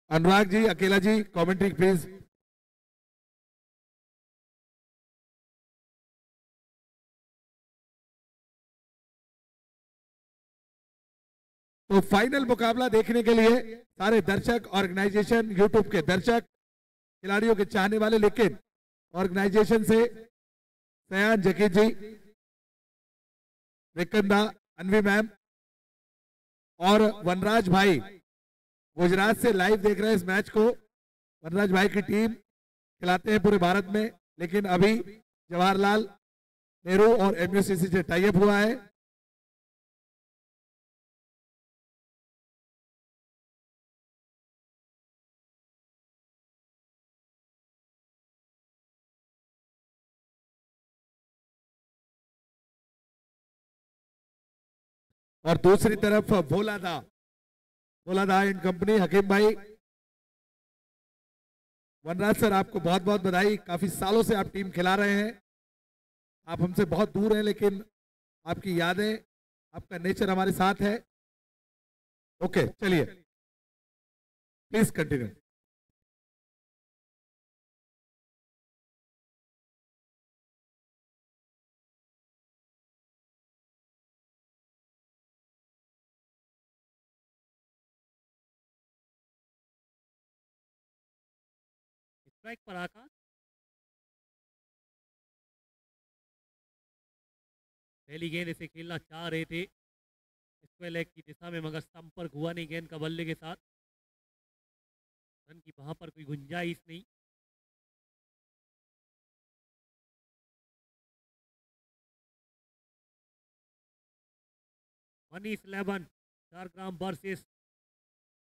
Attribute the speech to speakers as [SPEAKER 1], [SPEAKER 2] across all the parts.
[SPEAKER 1] अनुराग जी, अकेला जी, commentary please. तो final मुकाबला देखने के लिए सारे दर्शक, ऑर्गेनाइजेशन, यूट्यूब के दर्शक, खिलाड़ियों के चाहने वाले, लेकिन ऑर्गेनाइजेशन से सयान जकी जी, विकंदा, अनवी मैम और वनराज भाई गुजरात से लाइव देख रहे हैं इस मैच को। वनराज भाई की टीम खिलाते हैं पूरे भारत में, लेकिन अभी जवाहरलाल नेहरू और एमयूसीसी से टाई अप हुआ है। और दूसरी तरफ भोलादा एंड कंपनी, हकीम भाई। वनराज सर, आपको बहुत बहुत बधाई। काफी सालों से आप टीम खिला रहे हैं, आप हमसे बहुत दूर हैं, लेकिन आपकी यादें, आपका नेचर हमारे साथ है। ओके, चलिए, प्लीज कंटिन्यू।
[SPEAKER 2] स्ट्राइक पर आकाश, पहली गेंद इसे खेलना चाह रहे थे स्क्वायर लेग की दिशा में, मगर संपर्क हुआ नहीं गेंद का बल्ले के साथ। रन की वहां पर कोई गुंजाइश नहीं। मनीष 11 झारग्राम वर्सेस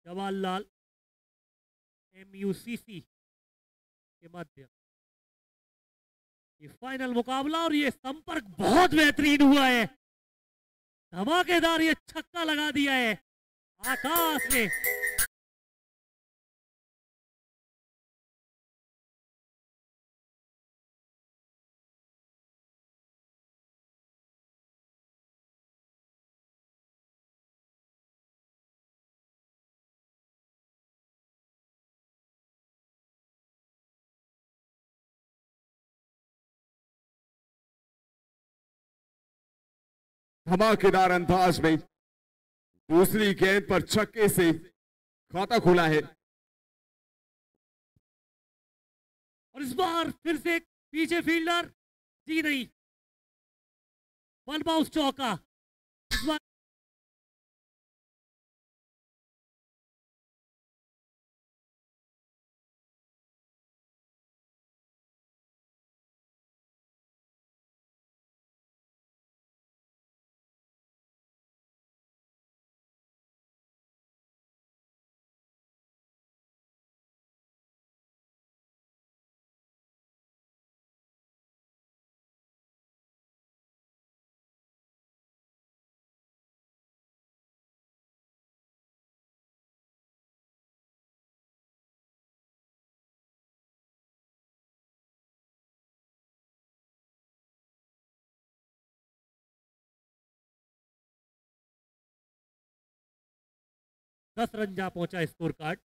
[SPEAKER 2] जवाहरलाल एमयूसीसी के मध्य ये फाइनल मुकाबला, और ये संपर्क बहुत बेहतरीन हुआ है। धमाकेदार ये छक्का लगा दिया है आकाश ने।
[SPEAKER 3] धमाकेदार अंदाज में दूसरी गेंद पर छक्के से खाता खुला है।
[SPEAKER 2] और इस बार फिर से पीछे फील्डर जी नहीं, वन बाउंस चौका। इस बार दस रन जा पहुंचा स्कोर कार्ड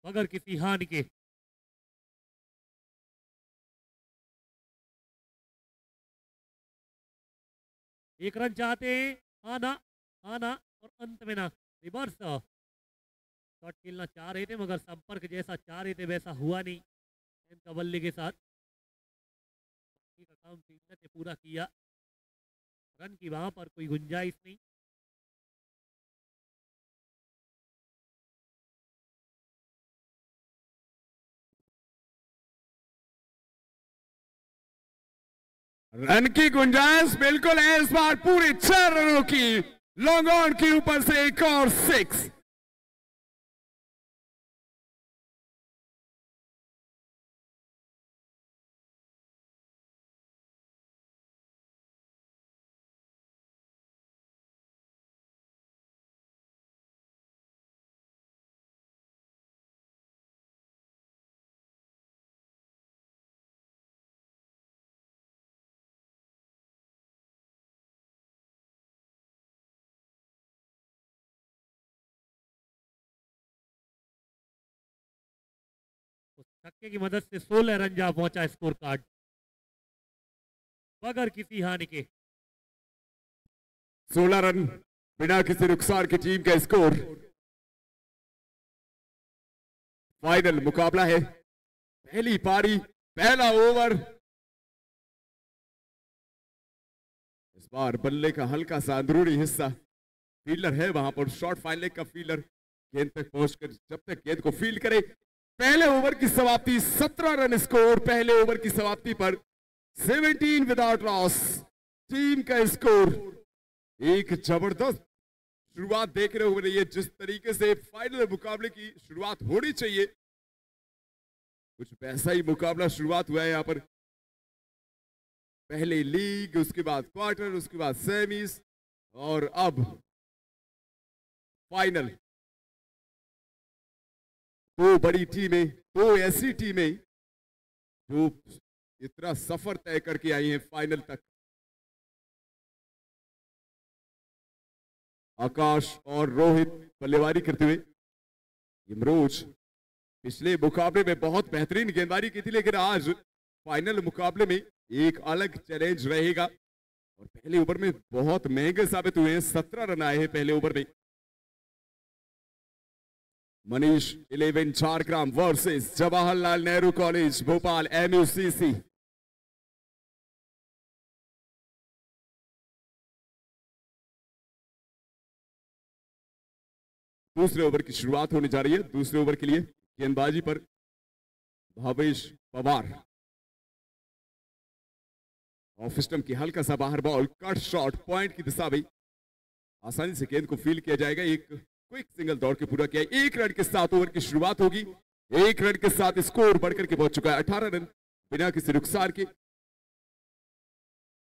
[SPEAKER 2] बगैर किसी हानि के। एक रन चाहते हैं, आना आना, और अंत में ना रिवर्स शॉट खेलना चाह रहे थे, मगर संपर्क जैसा चाह रहे थे वैसा हुआ नहीं गेंद का बल्ले के साथ। का काम फील्डर ने पूरा किया, रन की वहां पर कोई गुंजाइश नहीं।
[SPEAKER 3] रन की गुंजाइश बिल्कुल है इस बार, पूरे 4 रनों की लॉन्ग ऑन के ऊपर से एक और 6।
[SPEAKER 2] छक्के की मदद से 16 रन जा पहुंचा स्कोर कार्ड बगैर किसी हानि के।
[SPEAKER 3] 16 रन बिना किसी नुकसान की टीम का स्कोर। फाइनल मुकाबला है, पहली पारी, पहला ओवर। इस बार बल्ले का हल्का सा अंदरूनी हिस्सा, फील्डर है वहां पर, शॉर्ट फाइन लेग का फील्डर गेंद तक पहुंचकर जब तक गेंद को फील्ड करे। पहले ओवर की समाप्ति 17 रन स्कोर। पहले ओवर की समाप्ति पर 17 विदाउट लॉस टीम का स्कोर। एक जबरदस्त शुरुआत देख रहे हो रही है, जिस तरीके से फाइनल मुकाबले की शुरुआत होनी चाहिए, कुछ वैसा ही मुकाबला शुरुआत हुआ है यहां पर। पहले लीग, उसके बाद क्वार्टर, उसके बाद सेमीज और अब फाइनल। दो बड़ी टीमें, दो ऐसी टीमें जो इतना सफर तय करके आई हैं फाइनल तक। आकाश और रोहित बल्लेबाजी करते हुए। इमरोज पिछले मुकाबले में बहुत बेहतरीन गेंदबाजी की थी, लेकिन आज फाइनल मुकाबले में एक अलग चैलेंज रहेगा और पहले ओवर में बहुत महंगे साबित हुए हैं। 17 रन आए हैं पहले ओवर में। Manish 11 Jhargram versus Jawaharlal Nehru college Bhopal MUCC। दूसरे ओवर की शुरुआत होने जा रही है। दूसरे ओवर के लिए गेंदबाजी पर भावेश पवार। ऑफ स्टंप की हल्का सा बाहर बॉल, कट शॉट, पॉइंट की दिशा में आसानी से गेंद को फील्ड किया जाएगा। एक क्विक सिंगल दौड़ के पूरा किया। 1 रन के साथ ओवर की शुरुआत होगी। 1 रन के साथ स्कोर बढ़कर के पहुंच चुका है 18 रन बिना किसी नुकसान के।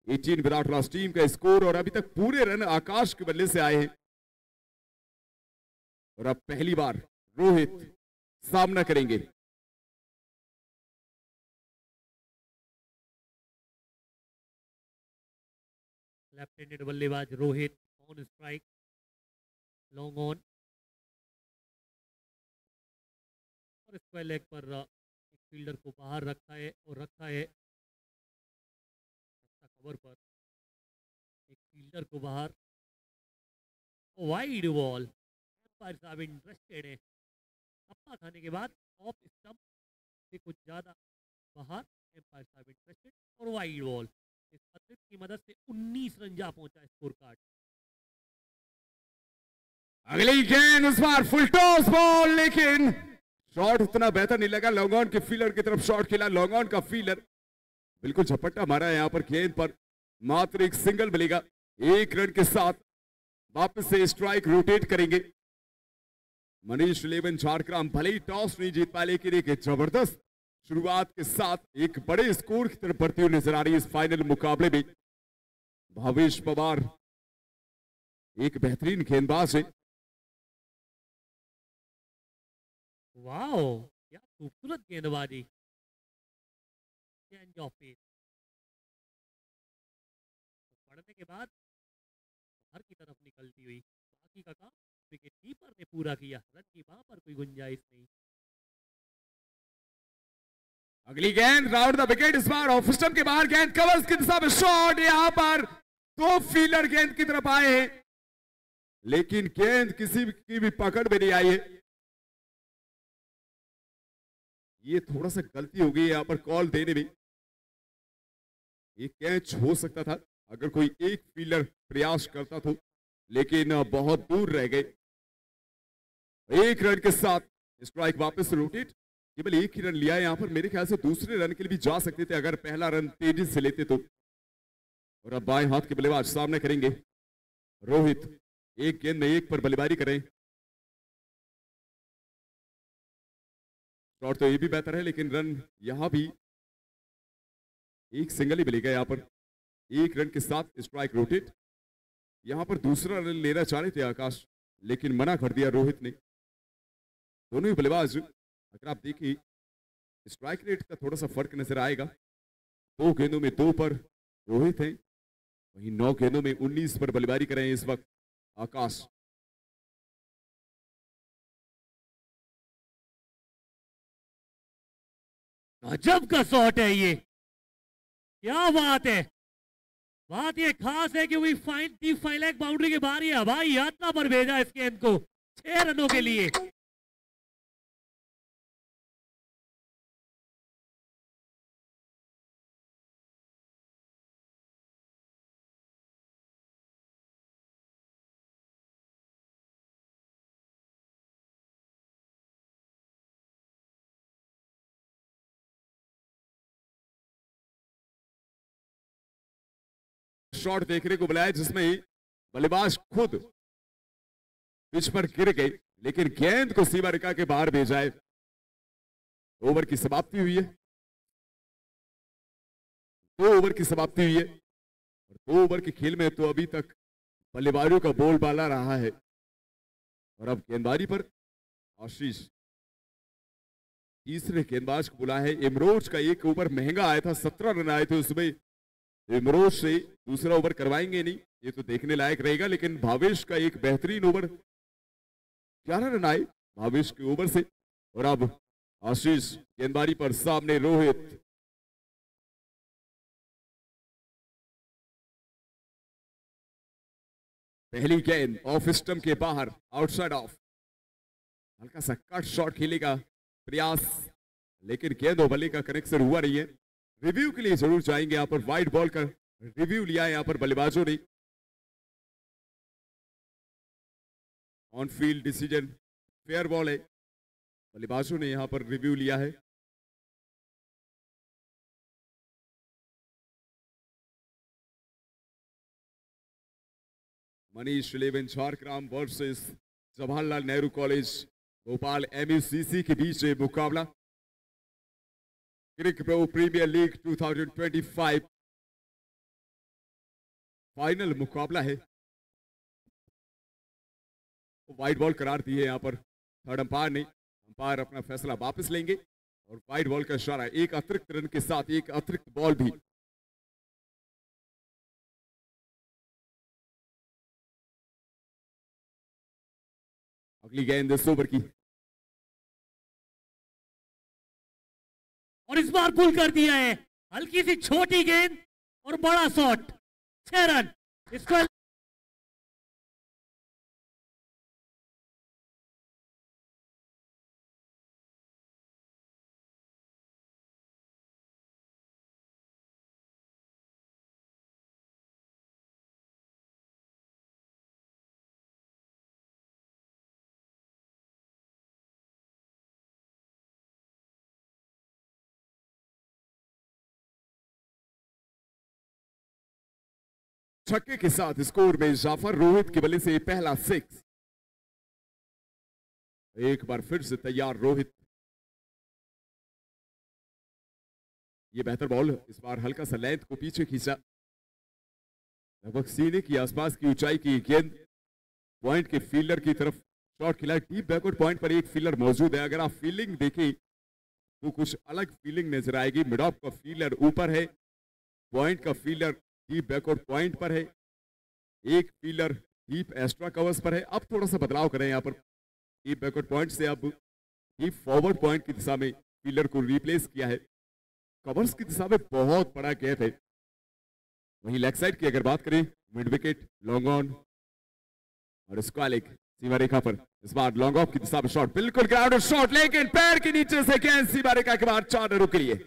[SPEAKER 3] 18 विदाउट लॉस टीम का स्कोर और अभी तक पूरे रन आकाश के बल्ले से आए हैं। और अब पहली बार रोहित सामना करेंगे।
[SPEAKER 2] लेफ्ट हैंडेड बल्लेबाज Rohit on strike, long on और स्क्वायर लेग पर एक फील्डर को बाहर रखा है और रखा है कवर पर एक फील्डर को बाहर। वाइड बॉल, एम्पायर साहब इंटरेस्टेड है। थप्पा खाने के बाद ऑफ स्टंप से कुछ ज़्यादा बाहर, एम्पायर साहब इंटरेस्टेड और वाइड बॉल। इस अतिरिक्त की मदद से 19 रन जा पहुंचा स्कोर कार्ड।
[SPEAKER 3] अगली गेंद इस बार फुल टॉस बॉल, लेकिन शॉट उतना बेहतर नहीं लगा। लॉन्ग ऑन के फील्डर की तरफ शॉट खेला। लॉन्ग ऑन का फील्डर बिल्कुल झपट्टा मारा है यहां पर। गेंद पर मात्र एक सिंगल मिलेगा। 1 रन के साथ वापस से स्ट्राइक रोटेट करेंगे मनीष 11 झारग्राम। भले ही टॉस नहीं जीत पाए, लेकिन एक जबरदस्त शुरुआत के साथ एक बड़े स्कोर की तरफ बढ़ती हुई नजर आ रही है इस फाइनल मुकाबले में। भावेश पवार एक बेहतरीन गेंदबाज है।
[SPEAKER 2] वाओ, क्या खूबसूरत गेंदबाजी। चेंज ऑफ पेस पड़ने के बाद बाहर की तरफ निकलती हुई, बाकी का काम विकेट कीपर ने पूरा किया। रन की वहां पर कोई गुंजाइश नहीं।
[SPEAKER 3] अगली गेंद राउंड द विकेट। इस बार ऑफ स्टंप के बाहर गेंद कवर्स की दिशा में शॉट। यहां पर 2 फील्डर गेंद की तरफ आए हैं, लेकिन गेंद किसी की भी पकड़ में नहीं आई है। ये थोड़ा सा गलती हो गई यहां पर कॉल देने में। एक कैच हो सकता था अगर कोई एक फील्डर प्रयास करता तो, लेकिन बहुत दूर रह गए। 1 रन के साथ स्ट्राइक वापस रोटेट। केवल 1 ही रन लिया है यहां पर। मेरे ख्याल से दूसरे रन के लिए भी जा सकते थे अगर पहला रन तेजी से लेते तो। और अब बाएं हाथ के बल्लेबाज सामने करेंगे रोहित। 1 गेंद में 1 पर बल्लेबाजी करें। शॉट तो ये भी बेहतर है, लेकिन रन यहां भी एक सिंगल ही मिलेगा यहां पर। 1 रन के साथ स्ट्राइक रोटेट। यहां पर दूसरा रन लेना चाह रहे थे आकाश, लेकिन मना कर दिया रोहित ने। दोनों ही बल्लेबाज अगर आप देखिए स्ट्राइक रेट का थोड़ा सा फर्क नजर आएगा। 2 गेंदों में 2 पर रोहित हैं, वहीं 9 गेंदों में 19 पर बल्लेबाजी कर रहे हैं इस वक्त आकाश।
[SPEAKER 2] गजब का शॉट है ये, क्या बात है। बात ये खास है कि वही फाइन दी फाइलैक बाउंड्री के बाहर ही हवाई यात्रा पर भेजा इस गेंद को 6 रनों के लिए।
[SPEAKER 3] शॉट देखने को मिला है जिसमें बल्लेबाज खुद पिच पर गिर गए, लेकिन गेंद को सीमा रेखा के बाहर भेजा है। ओवर की समाप्ति हुई है, 2 ओवर की समाप्ति हुई है और 2 ओवर के खेल में तो अभी तक बल्लेबाजों का बोलबाला रहा है। और अब गेंदबाजी पर आशीष तीसरे गेंदबाज को बुला है। इमरोज का एक ओवर महंगा आया था, 17 रन आए थे उसमें। इमरोज से दूसरा ओवर करवाएंगे नहीं, ये तो देखने लायक रहेगा। लेकिन भावेश का एक बेहतरीन ओवर, 11 रन आए भावेश के ओवर से। और अब आशीष गेंदबाजी पर, सामने रोहित। पहली गेंद ऑफ स्टंप के बाहर, आउटसाइड ऑफ। हल्का सा कट शॉट खेलेगा प्रयास, लेकिन गेंद और बल्ले का कनेक्शन हुआ नहीं है। रिव्यू के लिए जरूर जाएंगे यहां पर। वाइड बॉल का रिव्यू लिया है यहां पर बल्लेबाजों ने। On field decision fair ball है, बल्लेबाजों ने यहां पर रिव्यू लिया है। Manish 11 Jhargram versus Jawaharlal Nehru college Bhopal MUCC के बीच ये मुकाबला क्रिक प्रो प्रीमियर लीग 2025 फाइनल मुकाबला है। वाइड बॉल करार दी है यहां पर थर्ड अंपायर ने। अंपायर अपना फैसला वापस लेंगे और वाइड बॉल का इशारा, एक अतिरिक्त रन के साथ एक अतिरिक्त बॉल भी। अगली गेंद इस ओवर की,
[SPEAKER 2] और इस बार पुल कर दिया है। हल्की सी छोटी गेंद और बड़ा शॉट, 6 रन। इसको
[SPEAKER 3] छक्के के साथ स्कोर में इजाफा। रोहित के बल्ले से पहला 6। एक बार फिर से तैयार रोहित। ये बेहतर बॉल, इस बार हल्का सा लेंथ को पीछे खींचा, लगभग सीने की आसपास की ऊंचाई की गेंद पॉइंट के फील्डर की तरफ शॉट खिला। डीप बैकवर्ड पॉइंट पर एक फील्डर मौजूद है। अगर आप फील्डिंग देखें तो कुछ अलग फील्डिंग नजर आएगी। मिड ऑफ का फील्डर ऊपर है, पॉइंट का फील्डर डीप बैकवर्ड पॉइंट पर है, एक फील्डर डीप एक्स्ट्रा कवर्स पर है। अब थोड़ा सा बदलाव करें यहां पर, डीप बैकवर्ड पॉइंट से अब डीप फॉरवर्ड पॉइंट की दिशा में फील्डर को रिप्लेस किया है। कवर्स की दिशा में बहुत बड़ा गैप है। वहीं लेग साइड की अगर बात करें, मिड विकेट, लॉन्ग ऑन और स्क्वालिक सीमा रेखा पर। इस बार लॉन्ग ऑफ की दिशा में शॉट, बिल्कुल ग्राउंड शॉट, लेकिन पैर के नीचे से गेंद सीमा रेखा के बाहर, 4 रनों के लिए।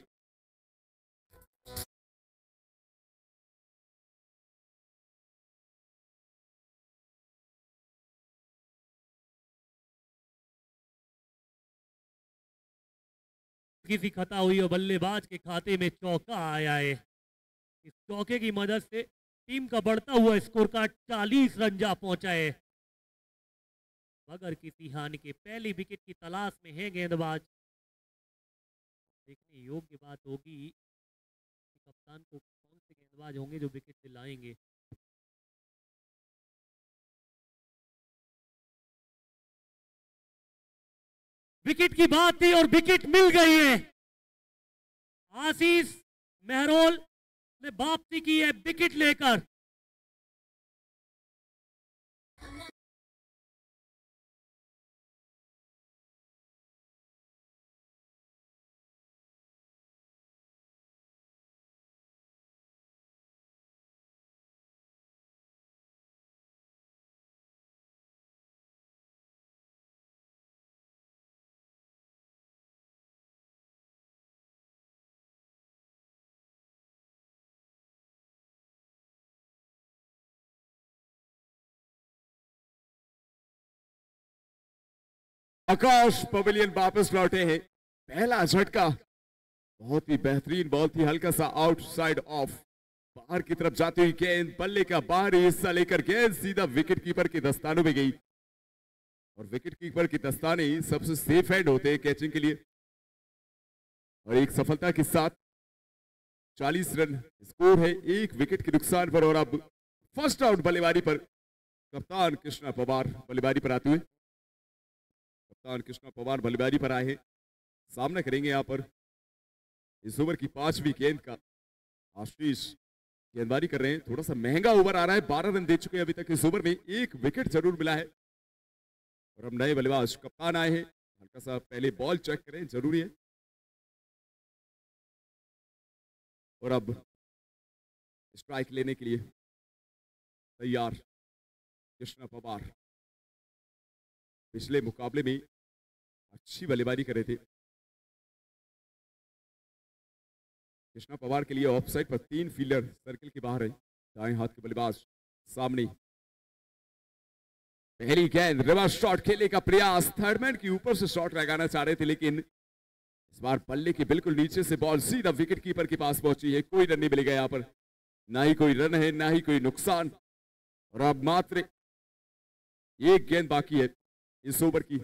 [SPEAKER 2] किसी खता हुई और बल्लेबाज के खाते में चौका आया है। इस चौके की मदद से टीम का बढ़ता हुआ स्कोर कार्ड 40 रन जा पहुंचा है। मगर किसी हानि के पहली विकेट की तलाश में है गेंदबाज। देखने योग्य बात होगी कि कप्तान को कौन से गेंदबाज होंगे जो विकेट दिलाएंगे। विकेट की बात थी और विकेट मिल गई है। आशीष मेहरोल ने वापसी की है विकेट लेकर।
[SPEAKER 3] आकाश पवेलियन वापस लौटे हैं। पहला झटका बहुत ही बेहतरीन बॉल थी, हल्का सा आउटसाइड ऑफ, बाहर की तरफ जाती हुई गेंद बल्ले का बाहरी हिस्सा लेकर गेंद सीधा विकेट कीपर के दस्तानों में गई। और विकेट कीपर के दस्ताने सबसे सेफ हैंड होते हैं कैचिंग के लिए। और एक सफलता के साथ 40 रन स्कोर है, एक विकेट के नुकसान पर। और अब फर्स्ट आउट बल्लेबाजी पर कप्तान कृष्णा पवार बल्लेबाजी पर आते हुए, कप्तान कृष्णा पवार बल्लेबाजी पर आए हैं। सामना करेंगे यहां पर इस ओवर की 5वीं गेंद का आशीष गेंदबाजी कर रहे हैं। थोड़ा सा महंगा ओवर आ रहा है, 12 रन दे चुके हैं अभी तक इस ओवर में, एक विकेट जरूर मिला है। और अब नए बल्लेबाज कप्तान आए हैं, हल्का सा पहले बॉल चेक करें, जरूरी है। और अब स्ट्राइक लेने के लिए तैयार कृष्णा पवार। पिछले मुकाबले में अच्छी बल्लेबाजी कर रहे थे कृष्णा पवार के लिए। ऑफ साइड पर 3 फील्डर सर्किल के बाहर है, दाएं हाथ के बल्लेबाज सामने। पहली गेंद रिवर्स शॉट खेलने का प्रयास, थर्डमैन के ऊपर से शॉट लगाना चाह रहे थे, लेकिन इस बार बल्ले के बिल्कुल नीचे से बॉल सीधा विकेट कीपर के पास पहुंची है। कोई रन नहीं मिलेगा यहां पर, ना ही कोई रन है, ना ही कोई नुकसान। और अब मात्र एक गेंद बाकी है इस ओवर की।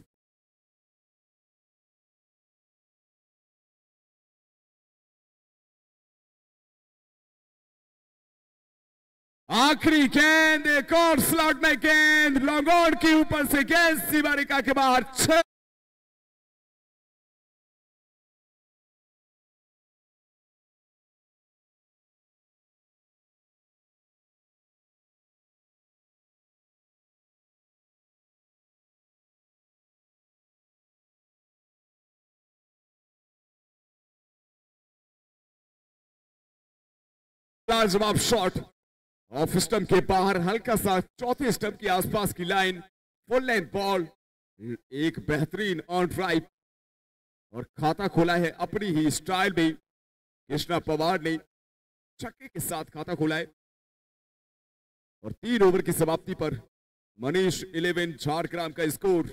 [SPEAKER 3] आखिरी गेंद, एक और स्लॉट में गेंद, लॉन्ग ऑन के ऊपर से गेंद सीमारेखा के बाहर। 6 जवाब शॉट ऑफ स्टंप के बाहर, हल्का सा चौथे स्टंप के आसपास की लाइन, फुल लेंथ बॉल, एक बेहतरीन ऑन ड्राइव। और खाता खोला है अपनी ही स्टाइल में कृष्णा पवार ने, छक्के के साथ खाता खोला है। और 3 ओवर की समाप्ति पर मनीष 11 झारग्राम का स्कोर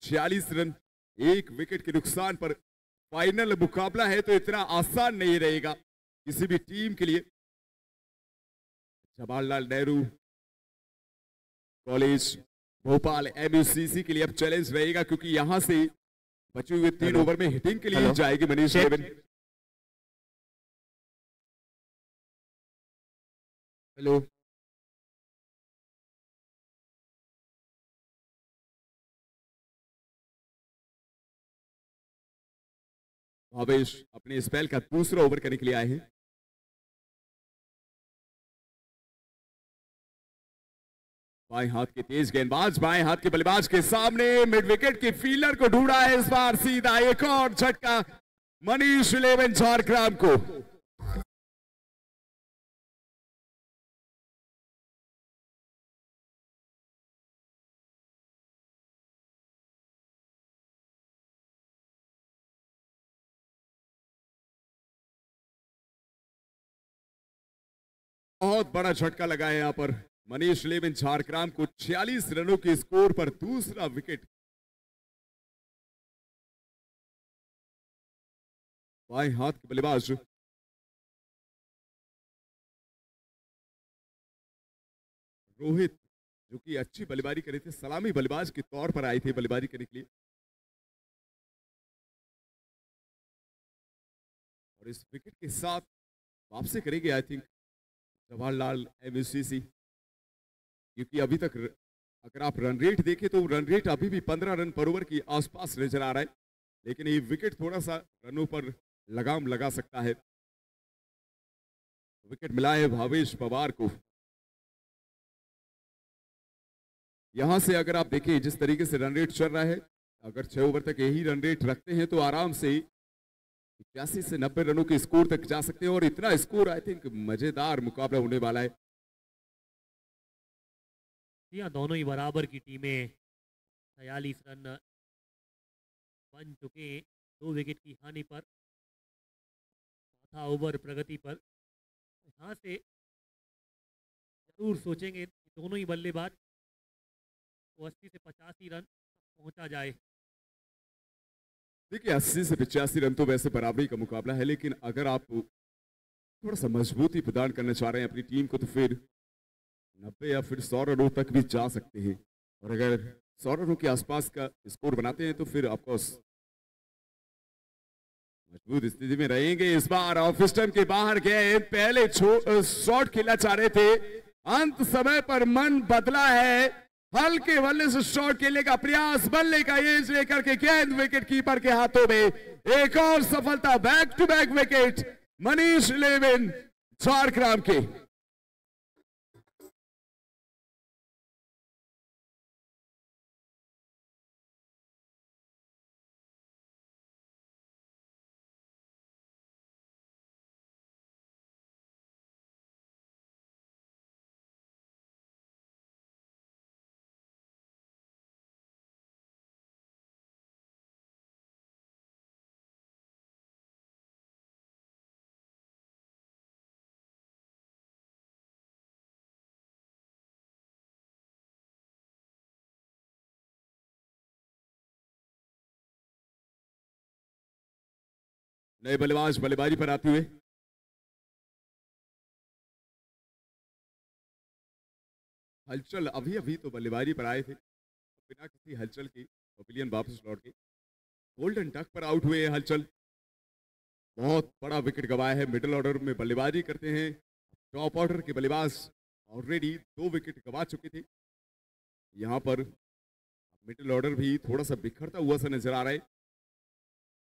[SPEAKER 3] 46 रन, एक विकेट के नुकसान पर। फाइनल मुकाबला है तो इतना आसान नहीं रहेगा किसी भी टीम के लिए। जवाहरलाल नेहरू कॉलेज भोपाल MUCC के लिए अब चैलेंज रहेगा, क्योंकि यहां से बचे हुए 3 ओवर में हिटिंग के लिए जाएगी मनीष 11। हेलो, भावेश अपने स्पेल का दूसरा ओवर करने के लिए आए हैं। बाएं हाथ के तेज गेंदबाज, बाएं हाथ के बल्लेबाज के सामने मिड विकेट के फील्डर को ढूंढा है इस बार सीधा। एक और झटका मनीष 11 झारग्राम को। बहुत बड़ा झटका लगा है यहां पर मनीष 11 झारग्राम को। 46 रनों के स्कोर पर दूसरा विकेट। बाएं हाथ के बल्लेबाज रोहित, जो कि अच्छी बल्लेबाजी करे थे, सलामी बल्लेबाज के तौर पर आए थे बल्लेबाजी करने के लिए। और इस विकेट के साथ वापसी करेंगे आई थिंक जवाहरलाल MUCC, क्योंकि अभी तक अगर आप रन रेट देखें तो रन रेट अभी भी 15 रन पर ओवर के आसपास नजर आ रहा है, लेकिन ये विकेट थोड़ा सा रनों पर लगाम लगा सकता है। विकेट मिला है भावेश पवार को। यहां से अगर आप देखें जिस तरीके से रन रेट चल रहा है, अगर 6 ओवर तक यही रन रेट रखते हैं तो आराम से 81 से 90 रनों के स्कोर तक जा सकते हैं। और इतना स्कोर आई थिंक मजेदार मुकाबला होने वाला है।
[SPEAKER 2] यहाँ दोनों ही बराबर की टीमें 46 रन बन चुके हैं 2 विकेट की हानि पर। चौथा ओवर प्रगति पर। यहाँ से जरूर सोचेंगे कि दोनों ही बल्लेबाज को 80 से 85 रन पहुंचा जाए।
[SPEAKER 3] देखिए 80 से 85 रन तो वैसे बराबरी का मुकाबला है, लेकिन अगर आप थोड़ा सा मजबूती प्रदान करना चाह रहे हैं अपनी टीम को तो फिर 90 या फिर 100 रनों तक भी जा सकते हैं। और अगर 100 रनों के आसपास का स्कोर बनाते हैं तो फिर ऑफकोर्स मजबूत स्थिति में रहेंगे। इस बार ऑफ स्टंप के बाहर गए, पहले शॉट खेलना चाह रहे थे, अंत समय पर मन बदला है, हल्के बल्ले से शॉट खेलने का प्रयास, बल्ले का एज लेकर के गेंद विकेट कीपर के हाथों में, एक और सफलता, back to back wicket Manish 11 Jhargram के। नए बल्लेबाज बल्लेबाजी पर आते हुए हलचल, अभी अभी तो बल्लेबाजी पर आए थे, बिना किसी हलचल की पवेलियन वापस लौट के गोल्डन डक पर आउट हुए हलचल। बहुत बड़ा विकेट गवाया है, मिडिल ऑर्डर में बल्लेबाजी करते हैं, टॉप ऑर्डर के बल्लेबाज ऑलरेडी 2 विकेट गवा चुके थे। यहाँ पर मिडिल ऑर्डर भी थोड़ा सा बिखरता हुआ सा नजर आ रहा है।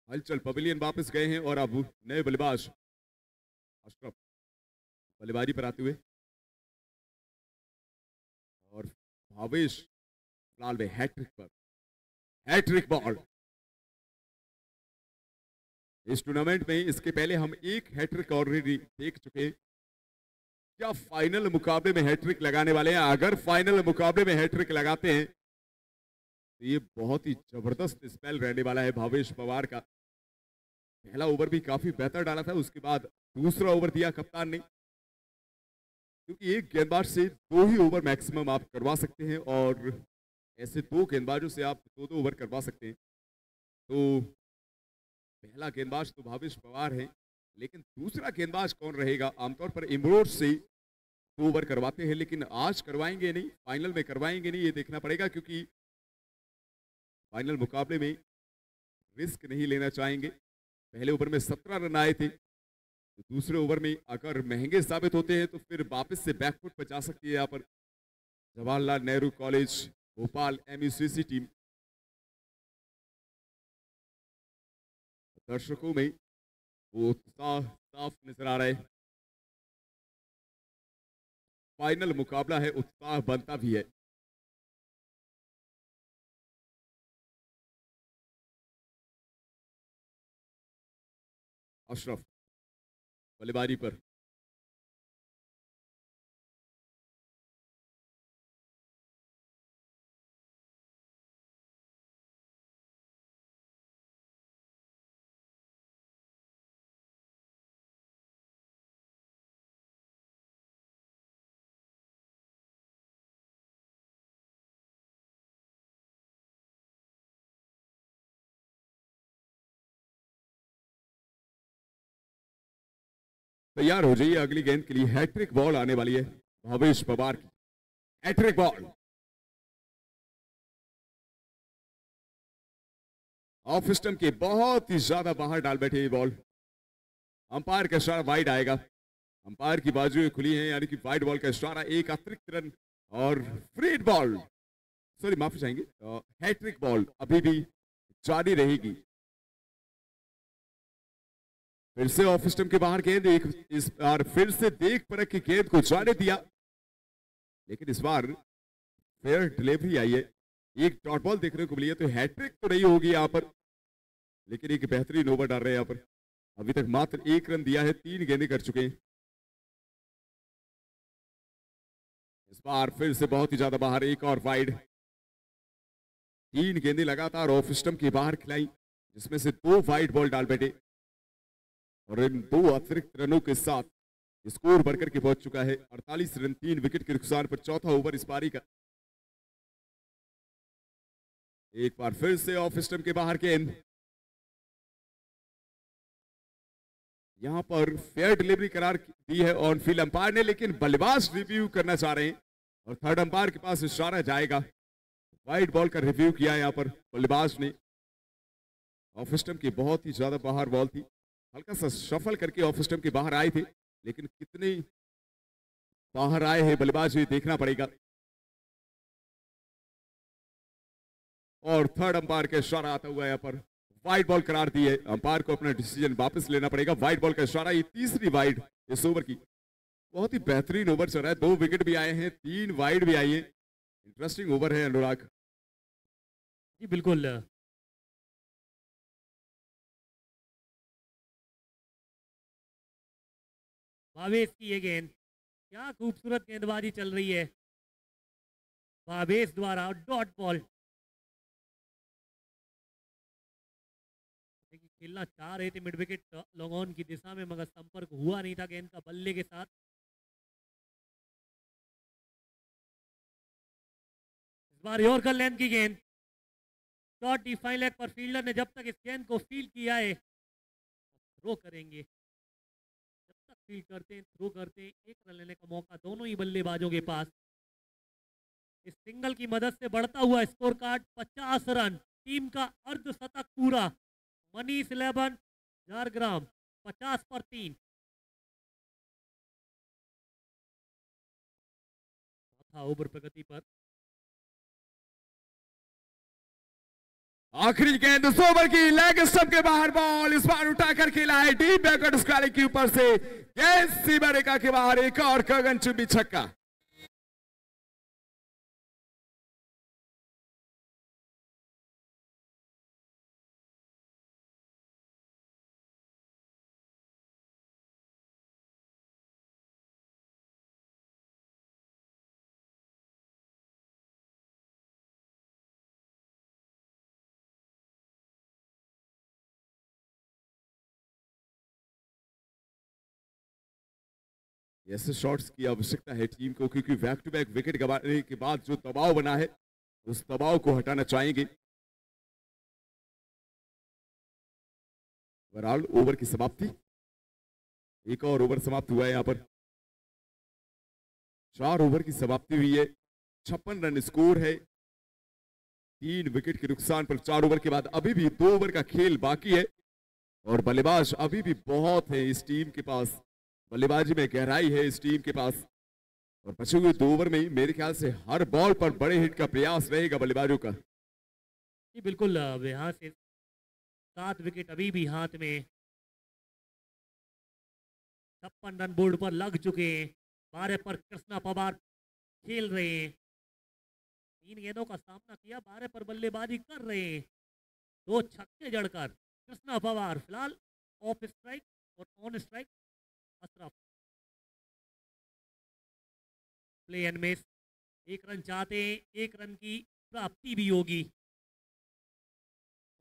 [SPEAKER 3] हलचल, पवेलियन वापस गए हैं और अब नए बल्लेबाज अशरफ बल्लेबाजी पर आते हुए और भावेश फिलहाल में हैट्रिक पर, हैट्रिक बॉल इस टूर्नामेंट में। इसके पहले हम एक हैट्रिक ऑलरेडी देख चुके हैं। क्या फाइनल मुकाबले में हैट्रिक लगाने वाले हैं? अगर फाइनल मुकाबले में हैट्रिक लगाते हैं तो ये बहुत ही जबरदस्त स्पेल रहने वाला है भावेश पवार का। पहला ओवर भी काफी बेहतर डाला था, उसके बाद दूसरा ओवर दिया कप्तान ने, क्योंकि एक गेंदबाज से 2 ही ओवर मैक्सिमम आप करवा सकते हैं और ऐसे 2 गेंदबाजों से आप 2-2 ओवर करवा सकते हैं। तो पहला गेंदबाज तो भावेश पवार है, लेकिन दूसरा गेंदबाज कौन रहेगा? आमतौर पर इमरोज से 2 ओवर करवाते हैं, लेकिन आज करवाएंगे नहीं, फाइनल में करवाएंगे नहीं, ये देखना पड़ेगा, क्योंकि फाइनल मुकाबले में रिस्क नहीं लेना चाहेंगे। पहले ओवर में 17 रन आए थे, तो दूसरे ओवर में अगर महंगे साबित होते हैं तो फिर वापस से बैकफुट पर जा सकती है यहाँ पर Jawaharlal Nehru college Bhopal MUCC team. दर्शकों में वो उत्साह साफ नजर आ रहा है। फाइनल मुकाबला है, उत्साह बनता भी है। अशरफ बल्लेबाजी पर, तैयार हो जाइए अगली गेंद के लिए। हैट्रिक बॉल आने वाली है भावेश पवार की, हैट्रिक बॉल। ऑफ स्टंप के बहुत ही ज्यादा बाहर डाल बैठे ये बॉल। अंपायर का इशारा वाइड आएगा, अंपायर की बाजुएं खुली हैं, यानी कि वाइड बॉल का इशारा। एक अतिरिक्त रन और फ्री बॉल, सॉरी माफी चाहेंगे, हैट्रिक बॉल अभी भी जारी रहेगी। फिर से ऑफ स्टंप के बाहर गेंद, इस बार फिर से देख परख की गेंद को जाने दिया, लेकिन इस बार फेयर डिलीवरी आई है। एक डॉट बॉल देखने को मिली है, तो हैट्रिक तो नहीं होगी यहाँ पर, लेकिन एक बेहतरीन ओवर डाल रहे हैं यहाँ पर। अभी तक मात्र 1 रन दिया है, 3 गेंदें कर चुके हैं। इस बार फिर से बहुत ही ज्यादा बाहर, एक और वाइड। 3 गेंदें लगातार ऑफ स्टंप के बाहर खिलाई, जिसमें से 2 वाइड बॉल डाल बैठे, और इन 2 अतिरिक्त रनों के साथ स्कोर बढ़कर के पहुंच चुका है 48 रन 3 विकेट के नुकसान पर। चौथा ओवर इस पारी का। एक बार फिर से ऑफ स्टंप के बाहर गेंद, यहां पर फेयर डिलीवरी करार दी है ऑन फील्ड अंपायर ने, लेकिन बल्लेबाज रिव्यू करना चाह रहे हैं और थर्ड अंपायर के पास इशारा जाएगा। वाइड बॉल का रिव्यू किया यहां पर बल्लेबाज ने। ऑफ स्टंप की बहुत ही ज्यादा बाहर बॉल थी, हल्का सा शफल करके ऑफ स्टंप के बाहर आए थे, लेकिन कितने बाहर आए हैं बल्लेबाज ये देखना पड़ेगा। और थर्ड अंपायर का इशारा आता हुआ यहाँ पर वाइड बॉल करार दी है। अंपायर को अपना डिसीजन वापस लेना पड़ेगा। वाइड बॉल का इशारा, ये तीसरी वाइड इस ओवर की। बहुत ही बेहतरीन ओवर चल रहा है, 2 विकेट भी आए हैं, 3 वाइड भी आई है। इंटरेस्टिंग ओवर है अनुराग
[SPEAKER 2] जी बिल्कुल। भावेश की ये गेंद, क्या खूबसूरत गेंदबाजी चल रही है भावेश द्वारा। डॉट बॉल, देखिए खेलना चाह रहे थे मिड विकेट लॉन्ग ऑन की दिशा में, मगर संपर्क हुआ नहीं था गेंद का बल्ले के साथ। इस बार यॉर्कर लेंथ की गेंद, शॉट डिफाइन लेग पर। फील्डर ने जब तक इस गेंद को फील किया है, थ्रो करेंगे। जब तक फील करते हैं, थ्रो करते हैं, एक रन लेने का मौका दोनों ही बल्लेबाजों के पास। इस सिंगल की मदद से बढ़ता हुआ स्कोर कार्ड 50 रन, टीम का अर्धशतक पूरा। मनीष 11 झारग्राम 50 पर 3। चौथा ओवर प्रगति पर।
[SPEAKER 3] आखिरी गेंद इस ओवर की, लेग स्टंप के बाहर बॉल, इस बार उठाकर खेला है डीप बैकवर्ड स्क्वायर के ऊपर से। गेंद सीमा रेखा के बाहर, एक और गगनचुंबी छक्का। ऐसे शॉट्स की आवश्यकता है टीम को, क्योंकि बैक टू बैक विकेट गंवाने के बाद जो दबाव बना है उस दबाव को हटाना चाहेंगे। ओवरऑल ओवर की समाप्ति, एक और ओवर समाप्त हुआ है यहां पर। 4 ओवर की समाप्ति हुई है, 56 रन स्कोर है। 3 विकेट के नुकसान पर 4 ओवर के बाद अभी भी 2 ओवर का खेल बाकी है और बल्लेबाज अभी भी बहुत है इस टीम के पास। बल्लेबाजी में गहराई है इस टीम के पास और बचे हुए 2 ओवर में ही मेरे ख्याल से हर बॉल पर बड़े हिट का प्रयास रहेगा बल्लेबाजों का।
[SPEAKER 2] जी बिल्कुल। यहाँ से 7 विकेट अभी भी हाथ में। 56 रन बोर्ड पर लग चुके हैं। 12 पर कृष्णा पवार खेल रहे हैं। 3 गेंदों का सामना किया, 12 पर बल्लेबाजी कर रहे हैं। 2 छक्के जड़कर कृष्णा पवार फिलहाल ऑफ स्ट्राइक और on strike Ashraf. Play and miss, 1 run चाहते हैं, 1 रन की प्राप्ति भी होगी।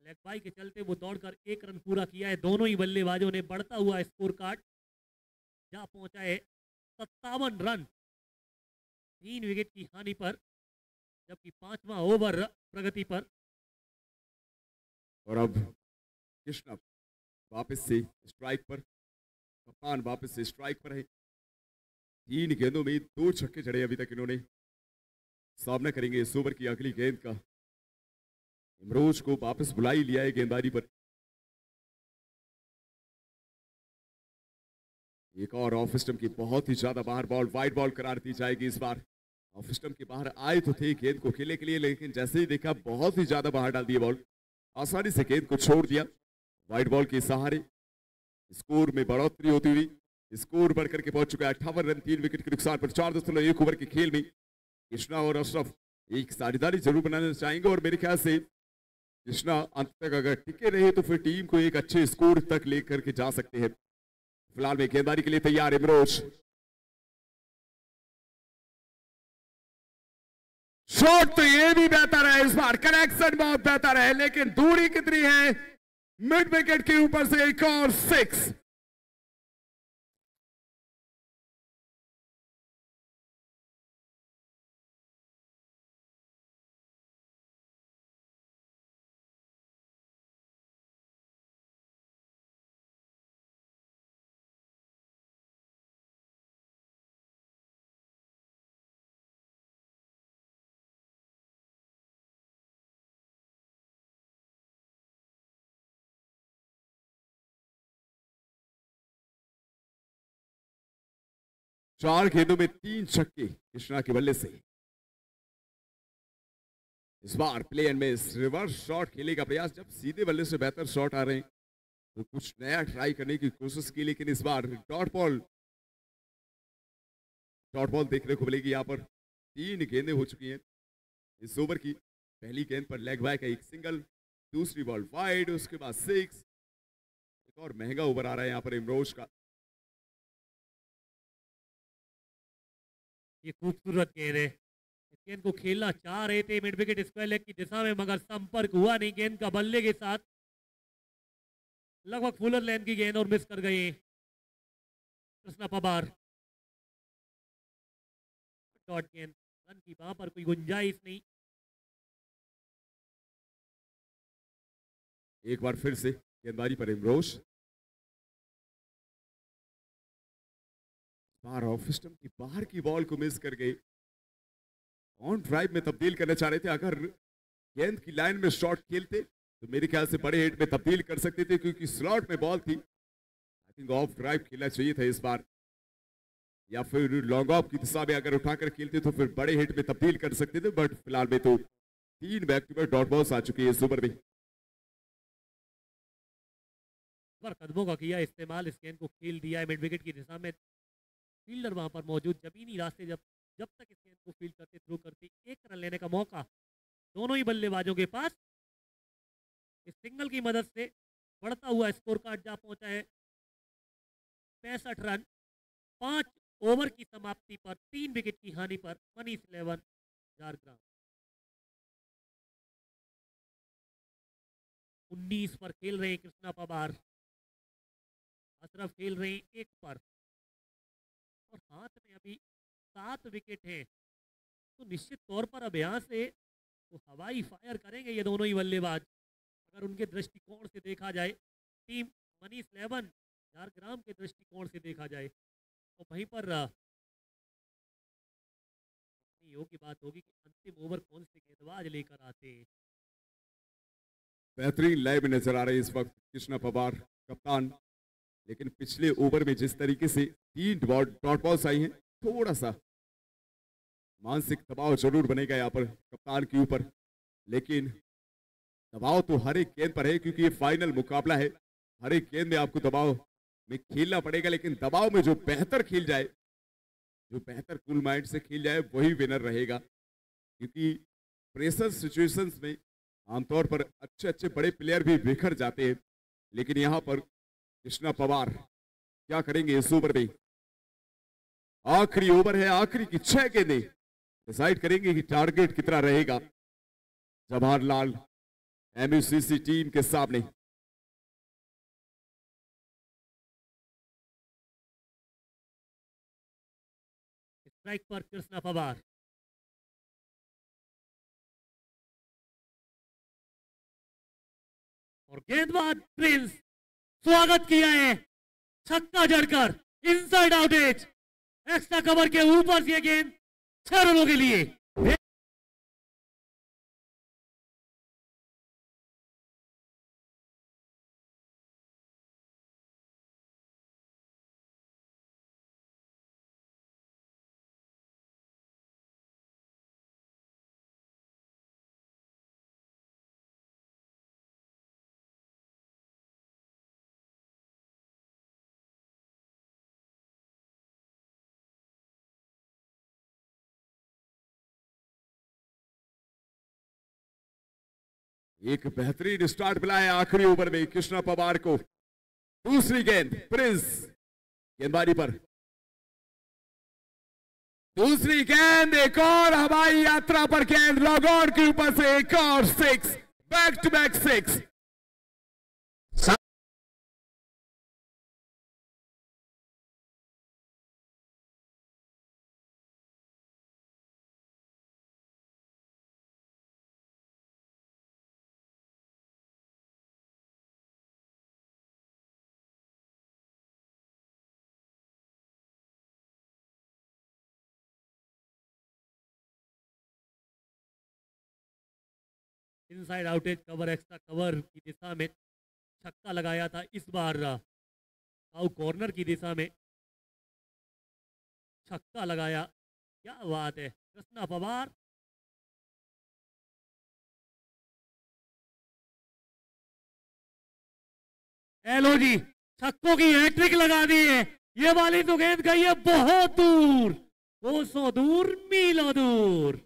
[SPEAKER 2] लेग बाई के चलते वो दौड़कर 1 रन पूरा किया है। दोनों ही बल्लेबाजों ने बढ़ता हुआ स्कोर कार्ड जा पहुंचा है 57 रन 3 विकेट की हानि पर, जबकि 5वां ओवर प्रगति पर।
[SPEAKER 3] और अब कृष्णा वापस से स्ट्राइक पर, कप्तान वापस से स्ट्राइक पर है। 3 गेंदों में 2 छक्के जड़े अभी तक इन्होंने। सामना करेंगे इस ओवर की अगली गेंद का। इमरोज को वापस बुला ही लिया है गेंदबाजी पर। एक और ऑफ स्टंप की बहुत ही ज्यादा बाहर बॉल, वाइड बॉल करार दी जाएगी इस बार। ऑफ स्टंप के बाहर आए तो थे गेंद को खेलने के लिए, लेकिन जैसे ही देखा बहुत ही ज्यादा बाहर डाल दिया बॉल, आसानी से गेंद को छोड़ दिया। वाइड बॉल के सहारे स्कोर में बढ़ोतरी होती हुई स्कोर बढ़कर के पहुंच चुका है 58 रन 3 विकेट के नुकसान पर। 4.1 ओवर के खेल में कृष्णा और अशरफ एक साझेदारी जरूर बनाना चाहेंगे और मेरे ख्याल से कृष्णा अंत तक अगर टिके रहे तो फिर टीम को एक अच्छे स्कोर तक लेकर के जा सकते हैं। फिलहाल में गेंदबाजी के लिए तैयार इमरोज। शॉट तो ये भी बेहतर है इस बार, कनेक्शन बहुत बेहतर है, लेकिन दूरी कितनी है। मिड विकेट के ऊपर से एक और 6। 4 गेंदों में 3 छक्के कृष्णा के बल्ले से। इस बार play and miss reverse shot खेलने का प्रयास। जब सीधे बल्ले से बेहतर शॉट आ रहे हैं तो कुछ नया ट्राई करने की कोशिश की, लेकिन इस बार डॉट बॉल देखने को मिलेगी। यहाँ पर 3 गेंदें हो चुकी हैं इस ओवर की। पहली गेंद पर लेग बैक है, एक सिंगल, दूसरी बॉल वाइड, उसके बाद 6। एक और महंगा ओवर आ रहा है यहाँ पर इमरोज का।
[SPEAKER 2] ये खूबसूरत गेंद है। इस गेंद को खेलना चाह रहे थे मिड विकेट स्क्वायर लेग की दिशा में, मगर संपर्क हुआ नहीं गेंद का बल्ले के साथ। लगभग फुलर लेंथ की गेंद और मिस कर गए कृष्णा पवार। डॉट गेंद, रन की वहां पर कोई गुंजाइश नहीं।
[SPEAKER 3] एक बार फिर से गेंदबाजी पर इमरोज। बार ऑफ स्टंप की बाहर की बॉल को मिस कर गए। ऑन ड्राइव में तब्दील करना चाह रहे थे। अगर गेंद की लाइन में शॉट खेलते तो मेरे ख्याल से बड़े हिट में तब्दील कर सकते थे, क्योंकि स्लॉट में बॉल थी। आई थिंक ऑफ ड्राइव खेलना चाहिए था इस बार, या फिर लॉन्ग ऑफ की दिशा में अगर उठाकर खेलते तो फिर बड़े हिट में तब्दील कर सकते थे। बट फिलहाल में तो 3 back to back dot balls आ चुकी है इस ओवर में।
[SPEAKER 2] कदमों का किया इस्तेमाल, इस गेंद को खेल दिया है मिड विकेट की दिशा में। फील्डर वहां पर मौजूद, जमीनी रास्ते जब तक इस गेंद को फील्ड करते, थ्रो करते, 1 रन लेने का मौका दोनों ही बल्लेबाजों के पास। इस सिंगल की मदद से बढ़ता हुआ स्कोर कार्ड जा पहुंचा है 65 रन। 5 ओवर की समाप्ति पर 3 विकेट की हानि पर मनीष 11 झारग्राम 19 पर खेल रहे हैं कृष्णा पवार। अशरफ खेल रहे हैं 1 पर, और हाथ में अभी 7 विकेट हैं। तो निश्चित तौर पर अब यहाँ से तो हवाई फायर करेंगे ये दोनों ही बल्लेबाज। अगर उनके दृष्टिकोण से देखा जाए, टीम मनीष 11 झारग्राम के दृष्टिकोण से देखा जाए, तो वहीं पर की बात होगी कि अंतिम ओवर कौन से गेंदबाज लेकर आते हैं।
[SPEAKER 3] बेहतरीन लय में नजर आ रहे इस वक्त कृष्णा पवार कप्तान, लेकिन पिछले ओवर में जिस तरीके से 3 डॉट बॉल्स आई हैं, थोड़ा सा मानसिक दबाव जरूर बनेगा यहाँ पर कप्तान के ऊपर। लेकिन दबाव तो हर एक गेंद पर है, क्योंकि ये फाइनल मुकाबला है। हर एक गेंद में आपको दबाव में खेलना पड़ेगा, लेकिन दबाव में जो बेहतर खेल जाए, जो बेहतर कूल माइंड से खेल जाए, वही विनर रहेगा। क्योंकि प्रेशर सिचुएशंस में आमतौर पर अच्छे अच्छे बड़े प्लेयर भी बिखर जाते हैं, लेकिन यहाँ पर कृष्णा पवार क्या करेंगे इस ओवर में। आखिरी ओवर है, आखिरी की 6 गेंदें डिसाइड करेंगे कि टारगेट कितना रहेगा जवाहरलाल एमयूसीसी टीम के सामने।
[SPEAKER 2] स्ट्राइक पर कृष्णा पवार, और गेंदबाज प्रिंस स्वागत किया है छक्का जड़कर, inside out edge, extra cover के ऊपर से गेंद 6 रनों के लिए।
[SPEAKER 3] एक बेहतरीन स्टार्ट मिला है आखिरी ओवर में कृष्णा पवार को। दूसरी गेंद प्रिंस गेंदबाजी पर, दूसरी गेंद, एक और हवाई यात्रा पर गेंद लॉग ऑन के ऊपर से, एक और 6, back to back 6।
[SPEAKER 2] Inside outage cover, extra cover की दिशा में छक्का लगाया था। इस बार आउट कॉर्नर की दिशा में छक्का लगाया, क्या बात है कृष्णा पवार। एलो जी छक्कों की हैट्रिक लगा दी है, ये वाली तो गेंद गई है बहुत दूर, 200 दूर मीलों दूर।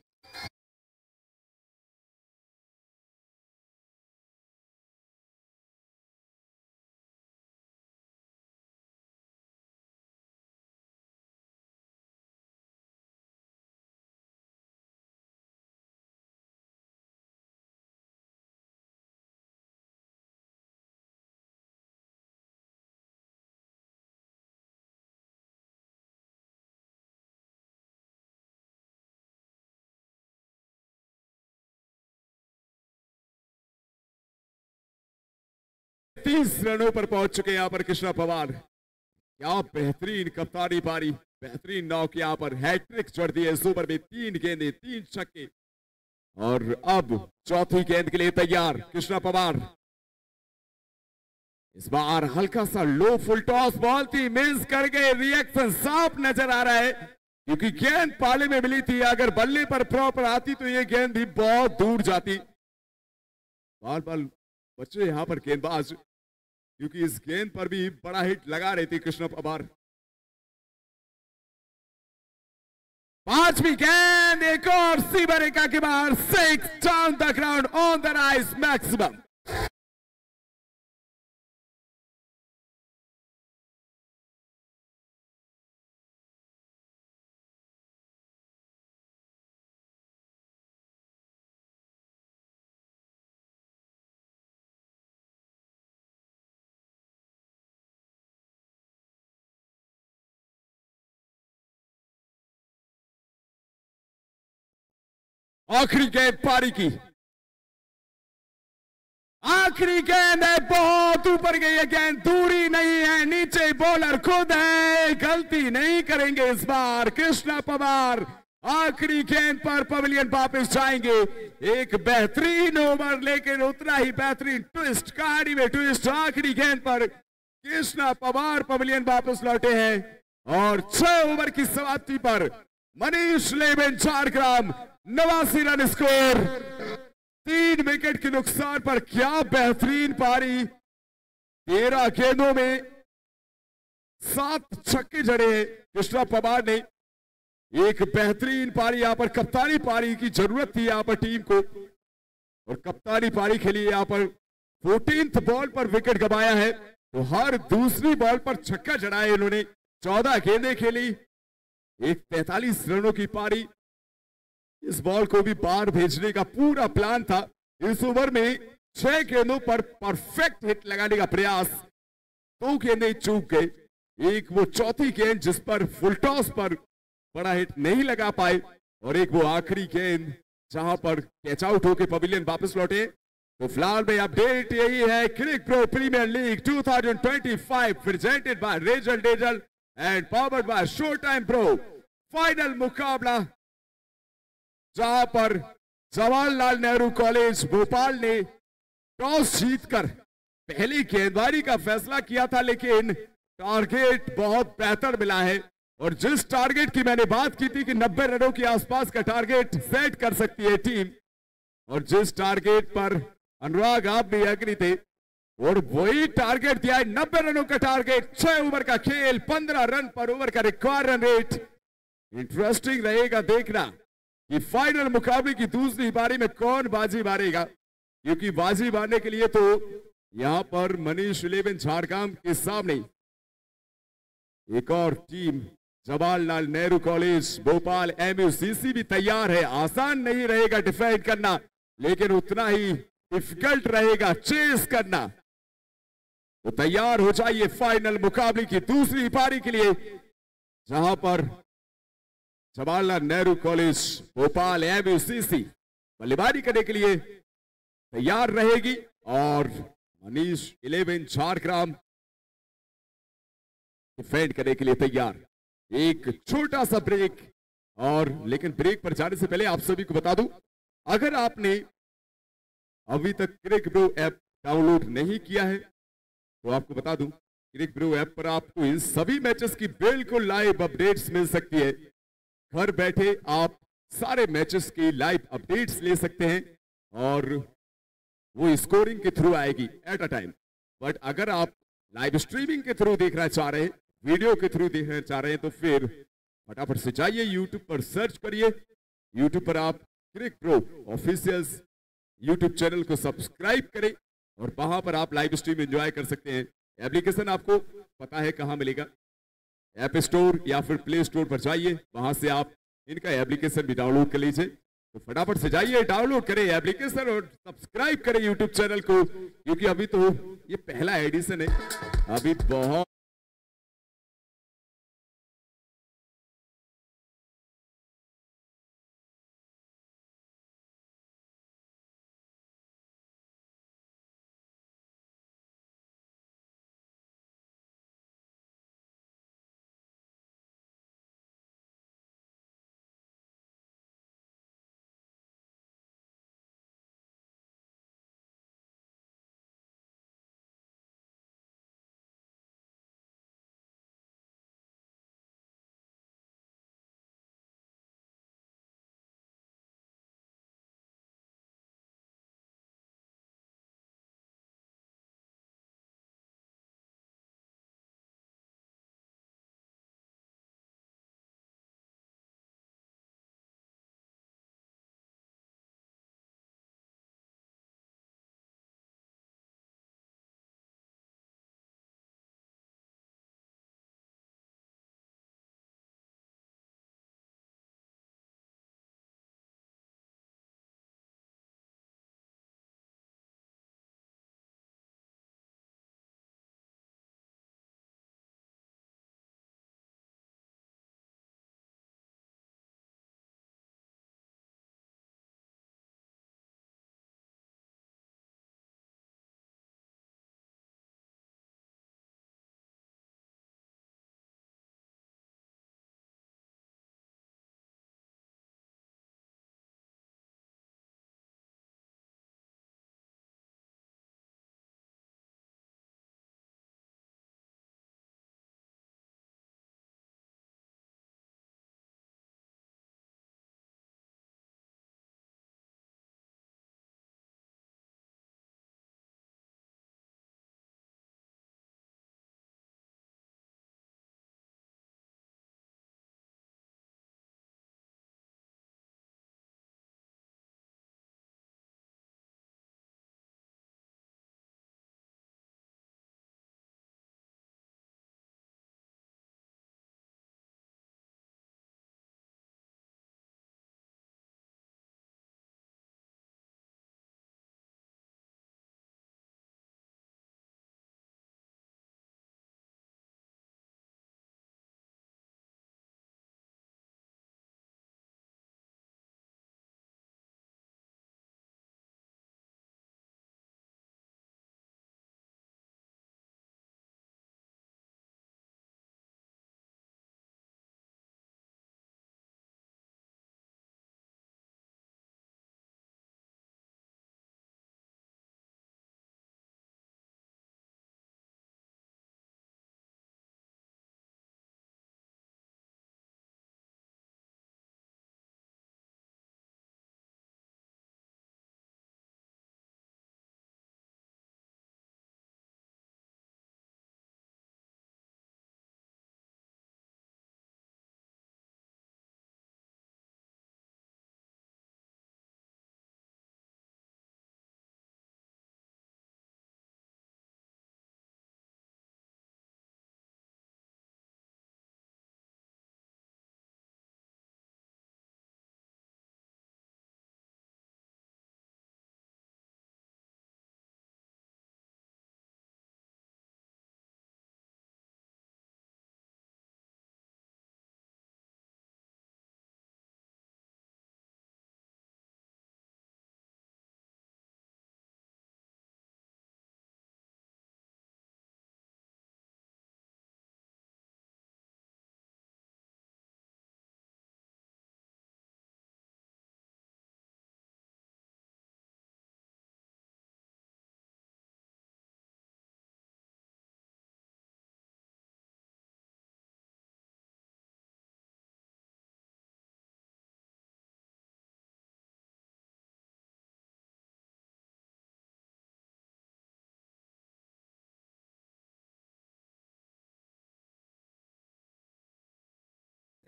[SPEAKER 3] तीस रनों पर पहुंच चुके यहाँ पर कृष्णा पवार। क्या बेहतरीन कप्तानी पारी, बेहतरीन नॉक यहाँ पर, हैट्रिक जोड़ दी है इस ओवर में, 3 गेंदें 3 छक्के। और अब चौथी गेंद के लिए तैयार कृष्णा पवार। इस बार हल्का सा लो फुल टॉस बॉल थी, मिस कर गए, रिएक्शन साफ नजर आ रहा है क्योंकि गेंद पाले में मिली थी, अगर बल्ले पर प्रॉपर आती तो ये गेंद भी बहुत दूर जाती। बार बार बच्चे यहां पर गेंदबाज, क्योंकि इस गेंद पर भी बड़ा हिट लगा रही थी कृष्णा पवार। पांचवी गेंद, एक और सीवर के बाहर, 6 down the ground on the rice maximum. आखिरी गेंद पारी की, आखिरी गेंद है, बहुत ऊपर गई है गेंद, दूरी नहीं है, नीचे बॉलर खुद है, गलती नहीं करेंगे इस बार कृष्णा पवार। आखिरी गेंद पर पवेलियन वापस जाएंगे। एक बेहतरीन ओवर, लेकिन उतना ही बेहतरीन ट्विस्ट, कहानी में ट्विस्ट। आखिरी गेंद पर कृष्णा पवार पवेलियन वापस लौटे हैं और 6 ओवर की समाप्ति पर Manish eleven Jhargram 89 run score, 3 wicket के नुकसान पर। क्या बेहतरीन पारी, 13 गेंदों में 7 छक्के जड़े कृष्णा पवार ने। एक बेहतरीन पारी, यहां पर कप्तानी पारी की जरूरत थी यहां पर टीम को, और कप्तानी पारी खेली यहां पर। 14th बॉल पर विकेट गंवाया है, तो हर दूसरी बॉल पर छक्का जड़ाया इन्होंने। 14 गेंदें खेली, एक 43 रनों की पारी। इस बॉल को भी बाहर भेजने का पूरा प्लान था। इस ओवर में 6 गेंदों पर परफेक्ट हिट लगाने का प्रयास, 2 गेंदें चूक गए। एक वो चौथी गेंद जिस पर फुल टॉस पर बड़ा हिट नहीं लगा पाए, और एक वो आखिरी गेंद जहां पर कैच आउट होकर पवेलियन वापस लौटे। तो फिलहाल में अपडेट यही है, Cric Pro Premier League 2025 presented by Razzle Dazzle and powered by Show Time Pro. Final मुकाबला जहां पर जवाहरलाल नेहरू कॉलेज भोपाल ने टॉस जीतकर पहली गेंदबाजी का फैसला किया था, लेकिन टारगेट बहुत बेहतर मिला है। और जिस टारगेट की मैंने बात की थी कि 90 रनों के आसपास का टारगेट सेट कर सकती है टीम, और जिस टारगेट पर अनुराग आप भी एग्री थे, और वही टारगेट दिया है, 90 रनों का टारगेट, 6 ओवर का खेल, 15 रन पर ओवर का रिक्वायर्ड रन रेट। इंटरेस्टिंग रहेगा देखना कि फाइनल मुकाबले की दूसरी पारी में कौन बाजी मारेगा, क्योंकि बाजी मारने के लिए तो यहां पर मनीष लेवेन झारग्राम के सामने एक और team Jawaharlal Nehru college Bhopal MUCC भी तैयार है। आसान नहीं रहेगा डिफेंड करना, लेकिन उतना ही डिफिकल्ट रहेगा चेस करना। तो तैयार हो जाइए फाइनल मुकाबले की दूसरी पारी के लिए, जहां पर जवाहरलाल नेहरू कॉलेज भोपाल MUCC बल्लेबाजी करने के लिए तैयार रहेगी, और मनीष लेवेन झारग्राम डिफेंड करने के लिए तैयार। एक छोटा सा ब्रेक, और लेकिन ब्रेक पर जाने से पहले आप सभी को बता दूं, अगर आपने अभी तक क्रिक प्रो ऐप डाउनलोड नहीं किया है तो आपको बता दूं क्रिक ब्रो ऐप पर आपको इन सभी मैचेस की बिल्कुल लाइव अपडेट्स मिल सकती है। घर बैठे आप सारे मैचेस की लाइव अपडेट्स ले सकते हैं और वो स्कोरिंग के थ्रू आएगी एट अ टाइम। बट अगर आप लाइव स्ट्रीमिंग के थ्रू देखना चाह रहे हैं, वीडियो के थ्रू देखना चाह रहे हैं, तो फिर फटाफट से जाइए यूट्यूब पर सर्च करिए। यूट्यूब पर आप क्रिक प्रो ऑफिशियल्स यूट्यूब चैनल को सब्सक्राइब करें और वहां पर आप लाइव स्ट्रीम एंजॉय कर सकते हैं। एप्लीकेशन आपको पता है कहां मिलेगा, ऐप स्टोर या फिर प्ले स्टोर पर जाइए, वहां से आप इनका एप्लीकेशन भी डाउनलोड कर लीजिए। तो फटाफट से जाइए, डाउनलोड करें एप्लीकेशन और सब्सक्राइब करें यूट्यूब चैनल को, क्योंकि अभी तो ये पहला एडिशन है, अभी बहुत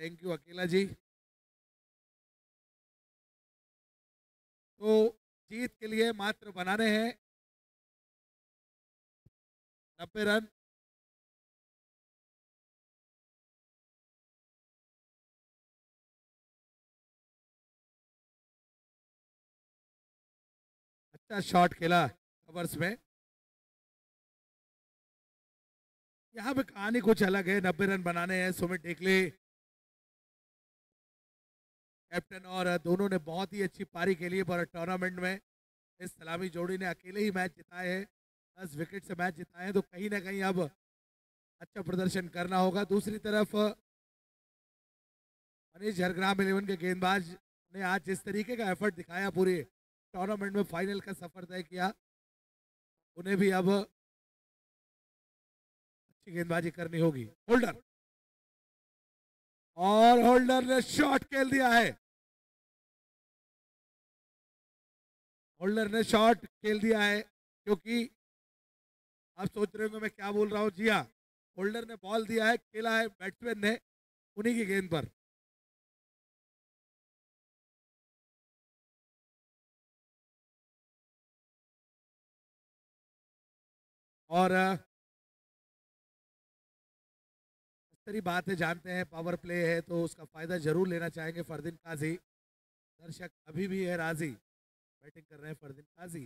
[SPEAKER 1] थैंक यू अकेला जी। तो जीत के लिए मात्र बनाने हैं 90 रन। अच्छा शॉट खेला कवर्स में। यहाँ पे कहानी कुछ अलग है। 90 रन बनाने हैं। सुमित टेकले कैप्टन और दोनों ने बहुत ही अच्छी पारी खेली है पर टूर्नामेंट में इस सलामी जोड़ी ने अकेले ही मैच जिताए हैं। 10 विकेट से मैच जिताए हैं तो कहीं ना कहीं अब अच्छा प्रदर्शन करना होगा। दूसरी तरफ मनीष झरग्राम 11 के गेंदबाज ने आज जिस तरीके का एफर्ट दिखाया पूरे टूर्नामेंट में फाइनल का सफर तय किया, उन्हें भी अब अच्छी गेंदबाजी करनी होगी। होल्डर और होल्डर ने शॉट खेल दिया है। होल्डर ने शॉट खेल दिया है क्योंकि आप सोच रहे होंगे मैं क्या बोल रहा हूं। जी हाँ, होल्डर ने बॉल दिया है, खेला है बैट्समैन ने उन्हीं की गेंद पर। और सारी बात है, जानते हैं पावर प्ले है तो उसका फायदा जरूर लेना चाहेंगे फरदीन काजी। दर्शक अभी भी है राजी, बैटिंग कर रहे हैं फरदीन काजी।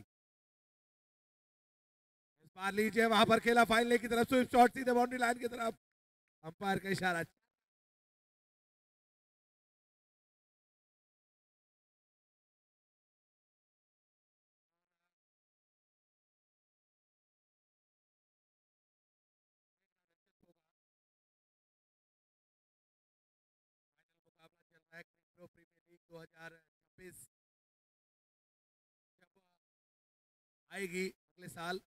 [SPEAKER 1] इस बार लीजिए वहां पर खेला फाइनल की तरफ, स्विप शॉट सीधे बाउंड्री लाइन की तरफ, अंपायर का इशारा। मुकाबला चल रहा है क्रिकेट प्रीमियर लीग 2026 जब आएगी अगले साल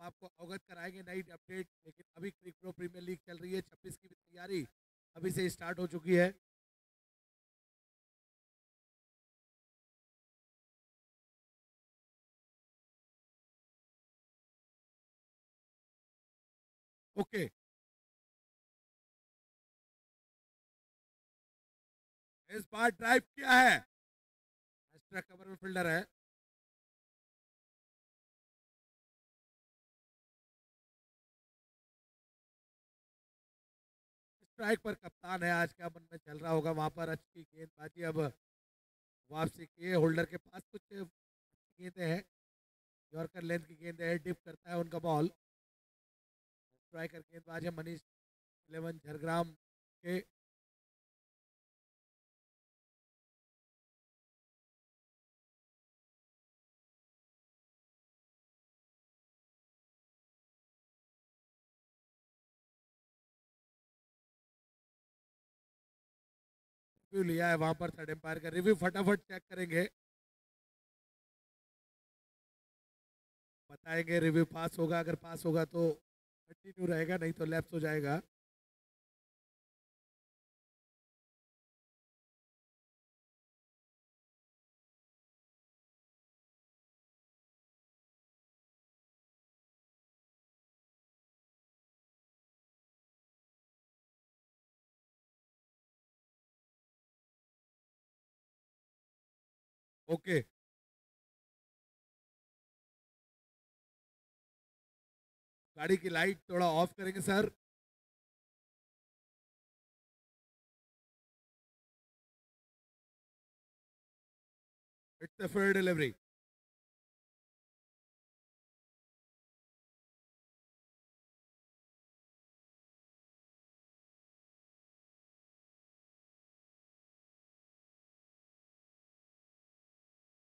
[SPEAKER 1] हम आपको अवगत कराएंगे नई अपडेट। लेकिन अभी क्रिकेट प्रीमियर लीग चल रही है, 26 की भी तैयारी अभी से स्टार्ट हो चुकी है। ओके, इस बार ड्राइव किया है, एक्स्ट्रा कवर में फील्डर है। स्ट्राइक पर कप्तान है, आज क्या मन में चल रहा होगा वहां पर। अच्छी गेंदबाजी अब वापसी की है। होल्डर के पास कुछ गेंदें हैं, यॉर्कर लेंथ की गेंदें हैं, डिप करता है उनका बॉल। स्ट्राइकर गेंदबाज है मनीष 11 झरग्राम के। रिव्यू लिया है वहां पर, थर्ड एम्पायर का रिव्यू फटाफट चेक करेंगे, बताएंगे रिव्यू पास होगा। अगर पास होगा तो कंटिन्यू रहेगा, नहीं तो लैप्स हो जाएगा। ओके, गाड़ी की लाइट थोड़ा ऑफ करेंगे sir. It's a fair delivery.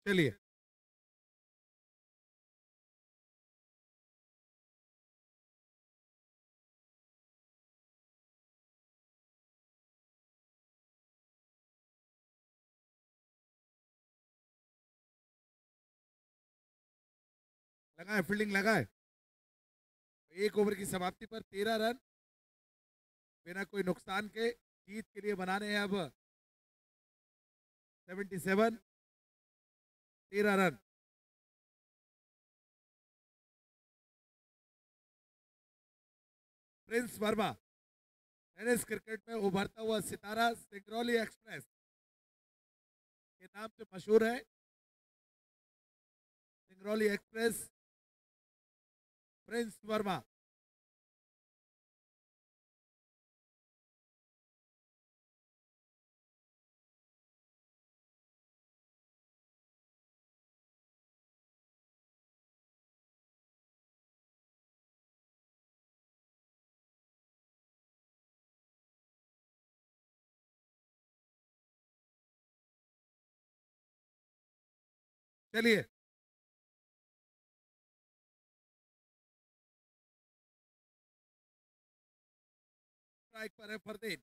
[SPEAKER 1] चलिए, लगा है फील्डिंग, लगा है। एक ओवर की समाप्ति पर 13 रन बिना कोई नुकसान के जीत के लिए बनाने हैं अब 77, 13 run. Prince Verma tennis cricket में उभरता हुआ सितारा सिंगरौली एक्सप्रेस के नाम से मशहूर है। Singrauli express, Prince Verma. चलिए स्ट्राइक पर है फरदीन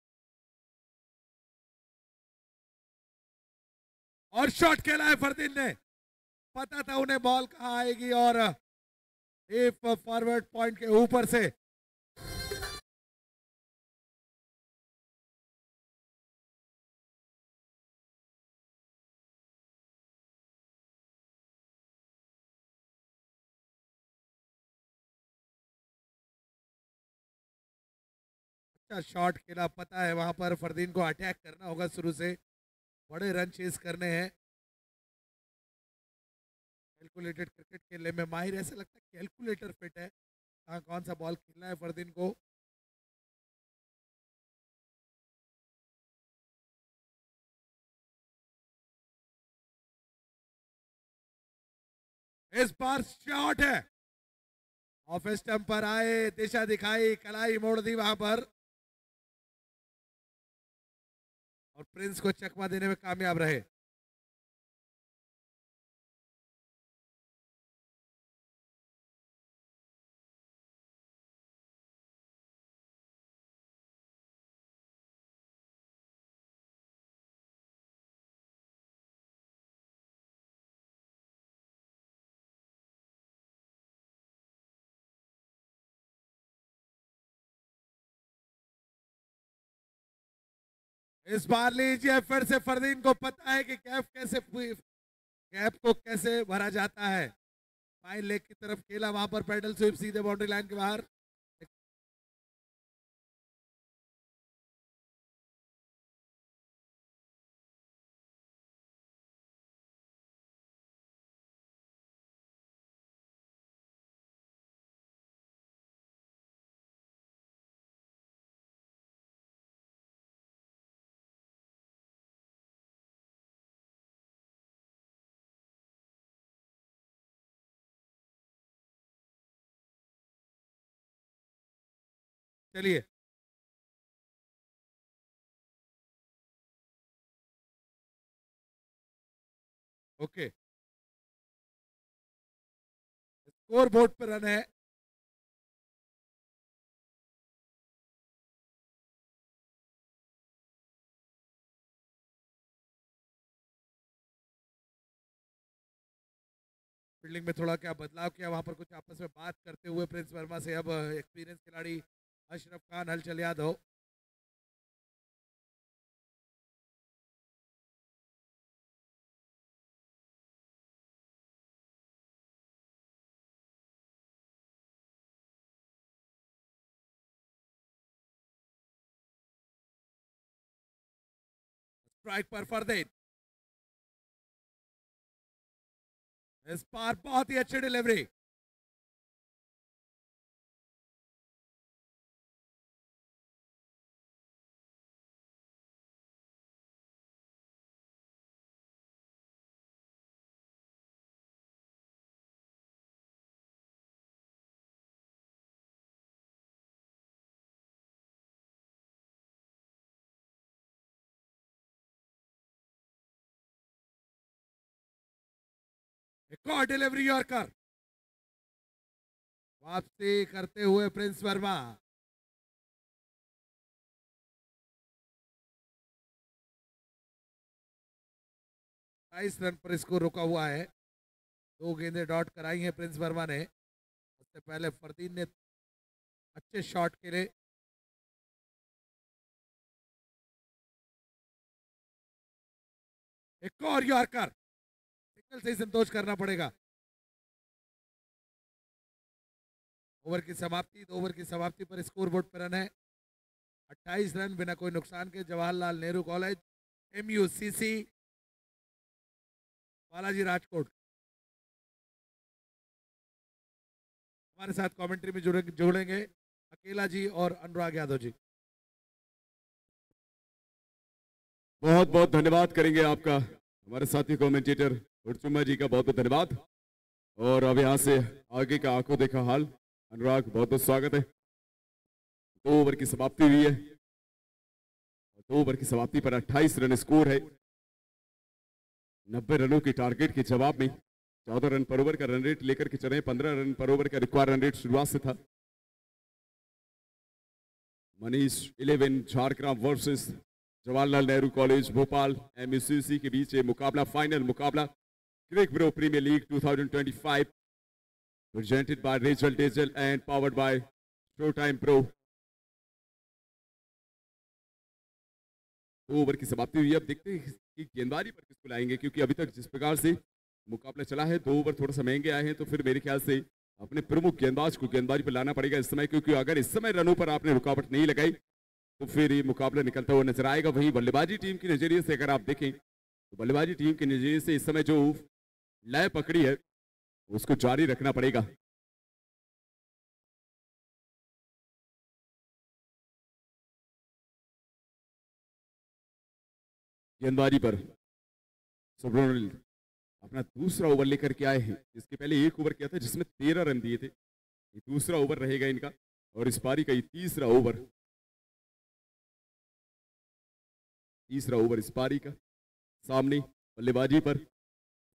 [SPEAKER 1] और शॉट खेला है फरदीन ने। पता था उन्हें बॉल कहां आएगी और एक फॉरवर्ड पॉइंट के ऊपर से अच्छा शॉट खेला। पता है वहां पर फरदीन को अटैक करना होगा, शुरू से बड़े रन चेज करने हैं। कैलकुलेटेड क्रिकेट खेलने में माहिर, ऐसा लगता है कैलकुलेटर फिट है कहाँ कौन सा बॉल खेलना है फरदीन को। इस बार शॉट है, ऑफ स्टंप पर आए, दिशा दिखाई, कलाई मोड़ दी वहां पर और प्रिंस को चकमा देने में कामयाब रहे। इस बार लीजिए फिर से फरदीन को पता है कि गैप को कैसे भरा जाता है। फाइन लेग की तरफ खेला, वहां पर पैडल स्वीप सीधे बाउंड्री लाइन के बाहर। चलिए ओके, स्कोर बोर्ड पर रन है। फील्डिंग में थोड़ा क्या बदलाव किया, वहां पर कुछ आपस में बात करते हुए प्रिंस वर्मा से अब एक्सपीरियंस खिलाड़ी अशरफ खान, हलचल यादव। स्ट्राइक पर फरदीन, इस बार बहुत ही अच्छी डिलीवरी। एक और डिलीवरी यॉर्कर, वापसी करते हुए प्रिंस वर्मा। 22 रन पर स्कोर रुका हुआ है। 2 गेंदें डॉट कराई हैं प्रिंस वर्मा ने। उससे पहले फरदीन ने अच्छे शॉट खेले। एक और यॉर्कर, सिंगल से ही संतोष करना पड़ेगा। ओवर की समाप्ति, 2 ओवर की समाप्ति पर स्कोर बोर्ड पर रन है 28 रन बिना कोई नुकसान के। जवाहरलाल नेहरू कॉलेज MUCC बालाजी राजकोट हमारे साथ कमेंट्री में जुड़ेंगे अकेला जी और अनुराग यादव जी।
[SPEAKER 3] बहुत बहुत धन्यवाद करेंगे आपका, हमारे साथी कमेंटेटर उर्चुमा जी का बहुत बहुत धन्यवाद। और अब यहाँ से आगे का आंखों देखा हाल, अनुराग बहुत बहुत स्वागत है। 2 ओवर की समाप्ति हुई है, 2 ओवर की समाप्ति पर 28 रन स्कोर है। 90 रनों के टारगेट के जवाब में 14 रन पर ओवर का रन रेट लेकर के चले। 15 रन पर ओवर का रिक्वायर्ड रन रेट शुरुआत से था। Manish 11 Jhargram versus Jawaharlal Nehru college Bhopal MUCC के बीच ये मुकाबला, फाइनल मुकाबला Cric Bro Premier League 2025 presented by Razzle Dazzle and powered by Show Time Pro. 2 over की समाप्ति हुई है। अब देखते हैं कि गेंदबाजी पर किसको लाएंगे, क्योंकि अभी तक जिस प्रकार से मुकाबला चला है 2 ओवर थोड़ा सा महंगे आए हैं, तो फिर मेरे ख्याल से अपने प्रमुख गेंदबाज को गेंदबाजी पर लाना पड़ेगा इस समय, क्योंकि अगर इस समय रनों पर आपने रुकावट नहीं लगाई तो फिर ये मुकाबला निकलता हुआ नजर आएगा। वहीं बल्लेबाजी टीम के नजरिए से अगर आप देखें तो बल्लेबाजी टीम के नजरिए से इस समय जो लय पकड़ी है उसको जारी रखना पड़ेगा। गेंदबाजी पर सुब्रमण्यम अपना दूसरा ओवर लेकर के आए हैं। इसके पहले 1 ओवर किया था जिसमें 13 रन दिए थे। ये दूसरा ओवर रहेगा इनका और इस पारी का ये तीसरा ओवर इस पारी का। सामने बल्लेबाजी पर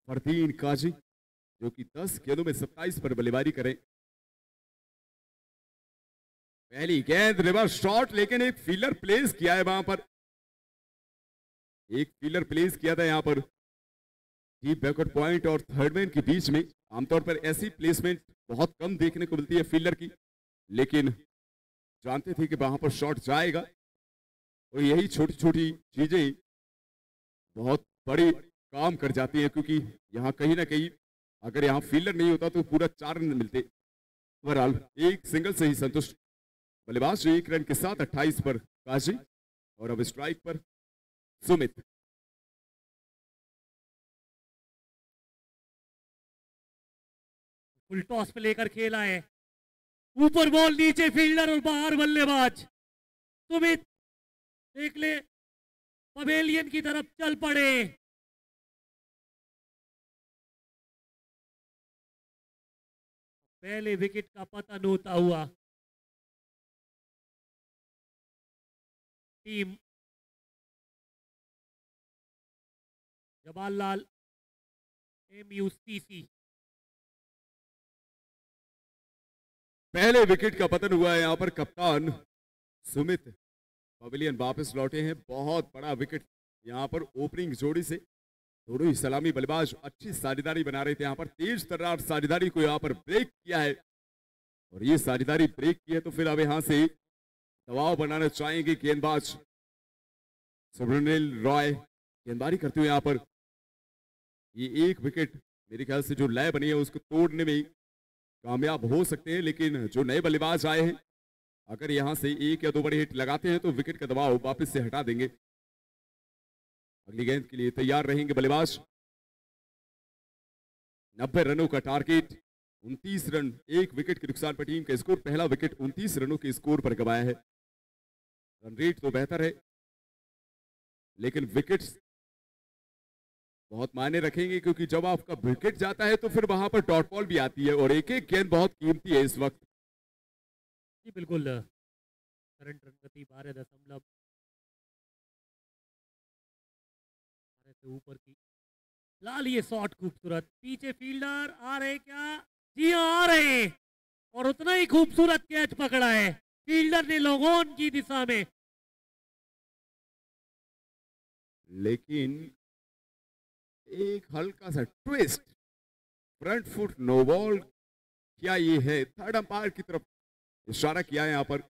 [SPEAKER 3] फरदीन काजी जो कि 10 गेंदों में 27 पर बल्लेबाजी करें। पहली गेंद रिवर्स शॉट, लेकिन एक फील्डर प्लेस किया है वहां पर, एक फील्डर प्लेस किया था यहां पर डीप बैकवर्ड पॉइंट और थर्ड मैन के बीच में। आमतौर पर ऐसी प्लेसमेंट बहुत कम देखने को मिलती है फील्डर की, लेकिन जानते थे कि वहां पर शॉट जाएगा। और यही छोटी छोटी चीजें बहुत बड़ी काम कर जाती हैं, क्योंकि यहाँ कहीं ना कहीं अगर यहाँ फील्डर नहीं होता तो पूरा 4 रन मिलते। ओवरऑल एक सिंगल से ही संतुष्ट बल्लेबाज 1 रन के साथ 28 पर काजी और अब स्ट्राइक पर सुमित।
[SPEAKER 2] फुल टॉस पे लेकर खेला है, ऊपर बॉल नीचे फील्डर और बाहर बल्लेबाज। सुमित देख ले पवेलियन की तरफ चल पड़े। पहले विकेट का पतन होता हुआ टीम जवाहरलाल MUCC
[SPEAKER 3] पहले विकेट का पतन हुआ है। यहां पर कप्तान सुमित पवेलियन वापस लौटे हैं। बहुत बड़ा विकेट यहां पर ओपनिंग जोड़ी से दोनों ही सलामी बल्लेबाज अच्छी साझेदारी बना रहे थे। यहां पर तेज तर्रार साझेदारी को यहां पर ब्रेक किया है और ये साझेदारी ब्रेक की है तो फिर अब यहां से दबाव बनाना चाहेंगे गेंदबाज सुब्रमण्यम रॉय। गेंदबाजी करते हुए यहां पर ये एक विकेट मेरे ख्याल से जो लय बनी है उसको तोड़ने में कामयाब हो सकते हैं, लेकिन जो नए बल्लेबाज आए हैं अगर यहां से 1 या 2 बड़े हिट लगाते हैं तो विकेट का दबाव वापस से हटा देंगे। अगली गेंद के लिए तैयार रहेंगे बल्लेबाज। 90 रनों का टारगेट, 29 रन, 1 विकेट के नुकसान पर टीम का स्कोर। पहला विकेट 29 रनों के स्कोर पर गवाया है। रन रेट तो बेहतर है लेकिन विकेट्स बहुत मायने रखेंगे, क्योंकि जब आपका विकेट जाता है तो फिर वहां पर डॉट बॉल भी आती है और एक एक गेंद बहुत कीमती है इस वक्त।
[SPEAKER 2] जी बिल्कुल। करंट रन गति 12.12 से ऊपर की। लाल ये शॉट खूबसूरत, पीछे फील्डर आ रहे क्या? जी हाँ आ रहे, और उतना ही खूबसूरत कैच पकड़ा है फील्डर ने लोगोन की दिशा में।
[SPEAKER 3] लेकिन एक हल्का सा twist, front foot no ball, क्या ये है? थर्ड अंपायर की तरफ इशारा किया है यहां पर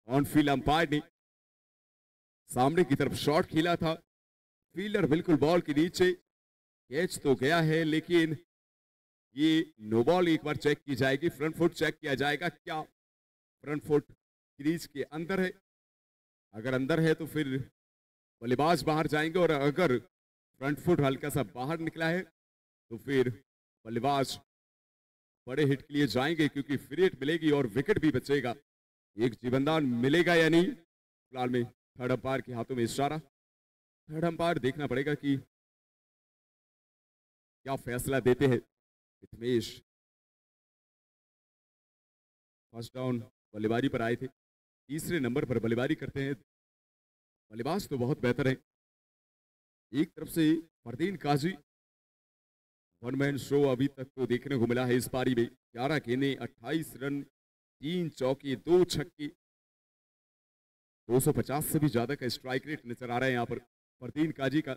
[SPEAKER 3] ऑन फील्ड अंपायर ने। सामने की तरफ शॉट खेला था, फील्डर बिल्कुल बॉल के नीचे, कैच तो गया है लेकिन ये नो बॉल एक बार चेक की जाएगी। फ्रंट फुट चेक किया जाएगा, क्या फ्रंट फुट क्रीज के अंदर है? अगर अंदर है तो फिर बल्लेबाज बाहर जाएंगे, और अगर फ्रंट फुट हल्का सा बाहर निकला है तो फिर बल्लेबाज बड़े हिट के लिए जाएंगे, क्योंकि फ्री हिट मिलेगी और विकेट भी बचेगा। एक जीवनदान मिलेगा या नहीं, फिलहाल में थर्ड अंपायर के हाथों में इशारा। थर्ड अंपायर देखना पड़ेगा कि क्या फैसला देते हैं। हितमेश फर्स्ट डाउन बल्लेबाजी पर आए थे, तीसरे नंबर पर बल्लेबाजी करते हैं। बल्लेबाज तो बहुत बेहतर है। एक तरफ से फरदीन काजी, वन मैन शो अभी तक तो देखने को मिला है इस पारी में। 11 गेंदें, 28 रन, 3 चौके, 2 छक्के, 250 से भी ज्यादा का स्ट्राइक रेट नजर आ रहा है यहाँ पर फरदीन काजी का।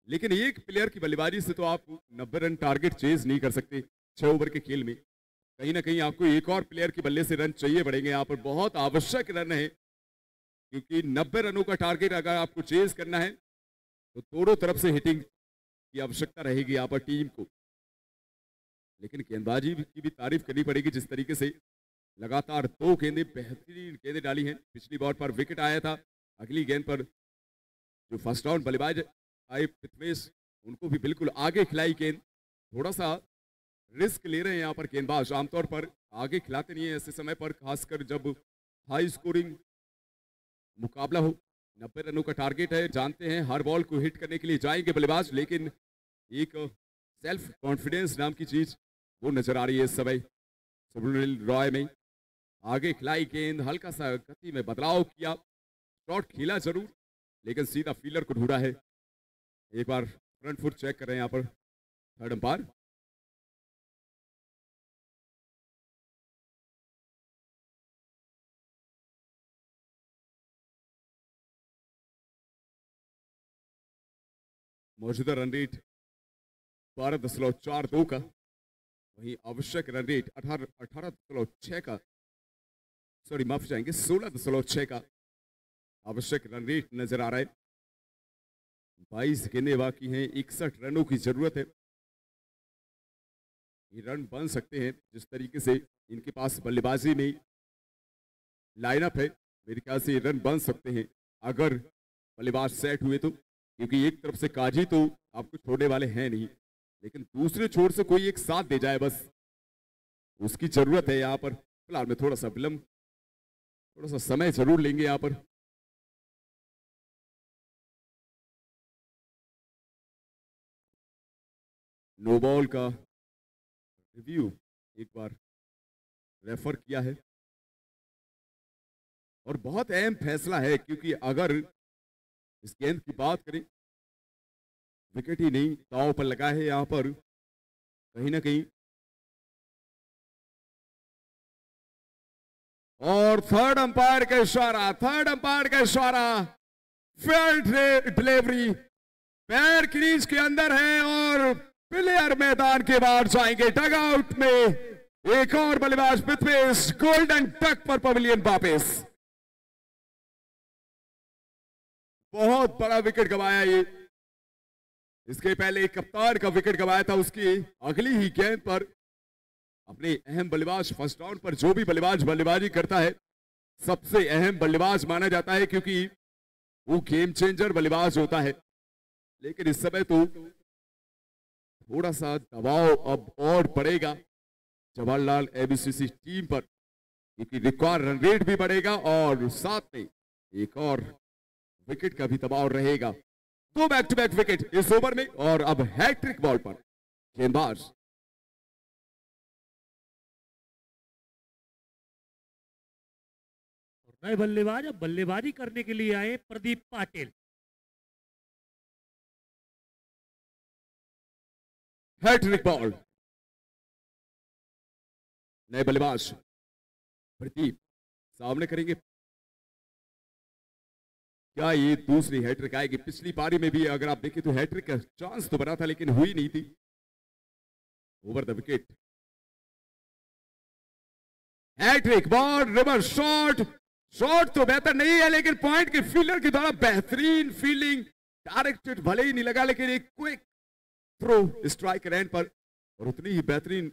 [SPEAKER 3] लेकिन एक प्लेयर की बल्लेबाजी से तो आप 90 रन टारगेट चेज नहीं कर सकते 6 ओवर के खेल में। कहीं ना कहीं आपको एक और प्लेयर की बल्ले से रन चाहिए पड़ेंगे। यहाँ पर बहुत आवश्यक रन है, क्योंकि 90 रनों का टारगेट अगर आपको चेज करना है तो दोनों तरफ से हिटिंग की आवश्यकता रहेगी यहाँ पर टीम को। लेकिन गेंदबाजी की भी तारीफ करनी पड़ेगी, जिस तरीके से लगातार 2 गेंदें, बेहतरीन गेंदें डाली हैं। पिछली बॉल पर विकेट आया था, अगली गेंद पर जो फर्स्ट राउंड बल्लेबाज आए पिथमेश, उनको भी बिल्कुल आगे खिलाई गेंद। थोड़ा सा रिस्क ले रहे हैं यहाँ पर गेंदबाज, आमतौर पर आगे खिलाते नहीं है ऐसे समय पर, खासकर जब हाई स्कोरिंग मुकाबला हो। 90 रनों का टारगेट है, जानते हैं हर बॉल को हिट करने के लिए जाएंगे बल्लेबाज, लेकिन एक सेल्फ कॉन्फिडेंस नाम की चीज वो नजर आ रही है इस समय सुब्रमण्यम रॉय में। आगे खिलाई गेंद, हल्का सा गति में बदलाव किया, शॉट खेला जरूर लेकिन सीधा फील्डर को ढूंढा है। एक बार फ्रंट फुट चेक कर रहे हैं यहाँ पर थर्ड अंपायर। मौजूदा रन रेट 12.42 का, वही आवश्यक रन रेट 18.6 का, सॉरी माफ जाएंगे 16.6 का आवश्यक रन रेट नजर आ रहा है। 22 गेंदें बाकी हैं, 61 रनों की जरूरत है। ये रन बन सकते हैं जिस तरीके से इनके पास बल्लेबाजी में लाइनअप है, मेरे ख्याल से ये रन बन सकते हैं अगर बल्लेबाज सेट हुए तो, क्योंकि एक तरफ से काजी तो आपको छोड़ने वाले हैं नहीं, लेकिन दूसरे छोर से कोई एक साथ दे जाए बस, उसकी जरूरत है यहाँ पर। फिलहाल में थोड़ा सा विलंब, थोड़ा सा समय जरूर लेंगे यहाँ पर। नो बॉल का रिव्यू एक बार रेफर किया है, और बहुत अहम फैसला है, क्योंकि अगर इस गेंद की बात करें, विकेट ही नहीं दांव पर लगा है यहां पर कहीं ना कहीं। और थर्ड अंपायर का इशारा, थर्ड अंपायर का इशारा, फील्ड डिलीवरी पैर क्रीज के अंदर है और प्लेयर मैदान के बाहर जाएंगे। डग आउट में एक और बल्लेबाज पिथमेश, गोल्डन टक पर पवेलियन वापस। बहुत बड़ा विकेट गवाया ये, इसके पहले कप्तान का विकेट गवाया था, उसकी अगली ही गेंद पर अपने अहम बल्लेबाज, फर्स्ट राउंड पर जो भी बल्लेबाज बल्लेबाजी करता है सबसे अहम बल्लेबाज माना जाता है, क्योंकि वो गेम चेंजर बल्लेबाज होता है। लेकिन इस समय तो थोड़ा सा दबाव अब और पड़ेगा जवाहरलाल एबीसीसी टीम पर, क्योंकि रिक्वायर्ड रन रेट भी बढ़ेगा और साथ में एक और विकेट का भी दबाव रहेगा। 2 बैक टू बैक विकेट इस ओवर में, और अब हैट्रिक बॉल पर गेंदबाज
[SPEAKER 2] नए बल्लेबाज अब बल्लेबाजी करने के लिए आए प्रदीप पाटिल।
[SPEAKER 3] हैट्रिक बॉल, नए बल्लेबाज प्रदीप सामने करेंगे। क्या ये दूसरी हैट्रिक आएगी? पिछली पारी में भी अगर आप देखें तो हैट्रिक का चांस तो बना था लेकिन हुई नहीं थी। Over the wicket, hat-trick ball, reverse shot, shot तो बेहतर नहीं है लेकिन पॉइंट के फील्डर के द्वारा बेहतरीन फील्डिंग, डायरेक्टेड भले ही नहीं लगा लेकिन एक क्विक थ्रो स्ट्राइक रैन पर, और उतनी ही बेहतरीन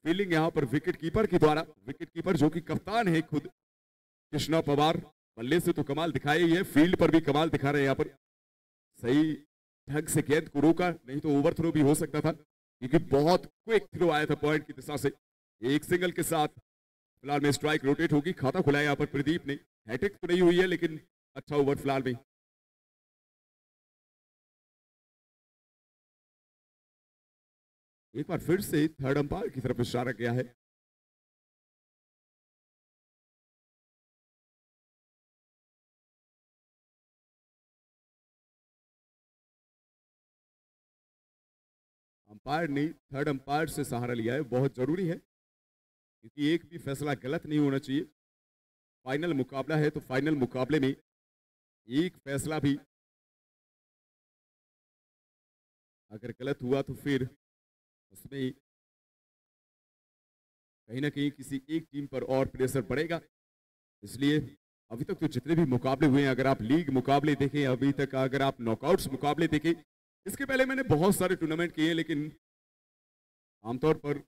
[SPEAKER 3] फील्डिंग यहां पर विकेट कीपर के द्वारा। विकेट कीपर जो कि कप्तान है खुद कृष्णा पवार, बल्ले से तो कमाल दिखाया ही है, फील्ड पर भी कमाल दिखा रहे हैं यहाँ पर। सही ढंग से गेंद को रोका, नहीं तो ओवर थ्रो भी हो सकता था, क्योंकि बहुत क्विक थ्रो आया था पॉइंट की दिशा से। एक सिंगल के साथ फिलहाल में स्ट्राइक रोटेट होगी। खाता खुलाया यहाँ पर प्रदीप ने। हैट्रिक तो नहीं हुई है, लेकिन अच्छा ओवर फिलहाल में। एक बार फिर से थर्ड अंपायर की तरफ इशारा किया है। अंपायर ने थर्ड अंपायर से सहारा लिया है, बहुत जरूरी है, क्योंकि एक भी फैसला गलत नहीं होना चाहिए। फाइनल मुकाबला है, तो फाइनल मुकाबले में एक फैसला भी अगर गलत हुआ तो फिर उसमें कहीं ना कहीं किसी एक टीम पर और प्रेशर पड़ेगा। इसलिए अभी तक तो जितने भी मुकाबले हुए हैं, अगर आप लीग मुकाबले देखें, अभी तक अगर आप नॉकआउट्स मुकाबले देखें, इसके पहले मैंने बहुत सारे टूर्नामेंट किए, लेकिन आमतौर पर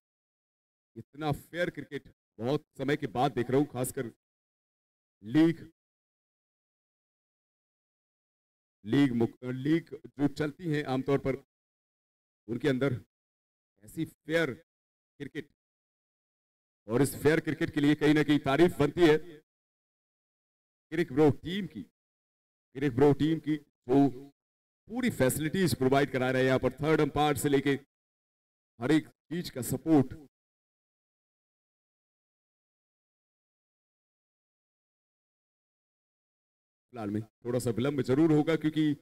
[SPEAKER 3] इतना फेयर क्रिकेट बहुत समय के बाद देख रहा हूं। खासकर लीग जो चलती हैं आमतौर पर, उनके अंदर ऐसी फेयर क्रिकेट, और इस फेयर क्रिकेट के लिए कहीं ना कहीं तारीफ बनती है क्रिक ब्रो टीम की जो पूरी फैसिलिटीज प्रोवाइड करा रहे हैं यहाँ पर। थर्ड अंपायर से लेके हर एक चीज का सपोर्ट। फिलहाल में थोड़ा सा विलंब जरूर होगा, क्योंकि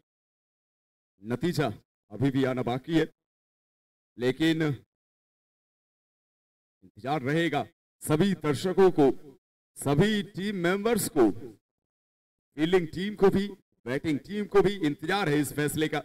[SPEAKER 3] नतीजा अभी भी आना बाकी है, लेकिन इंतजार रहेगा सभी दर्शकों को, सभी टीम मेंबर्स को, फील्डिंग टीम को भी, बैटिंग टीम को भी इंतजार है इस फैसले का।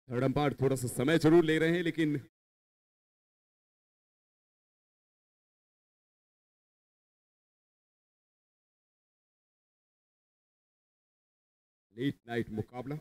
[SPEAKER 3] थर्ड अंपायर थोड़ा सा समय जरूर ले रहे हैं, लेकिन लेट नाइट मुकाबला।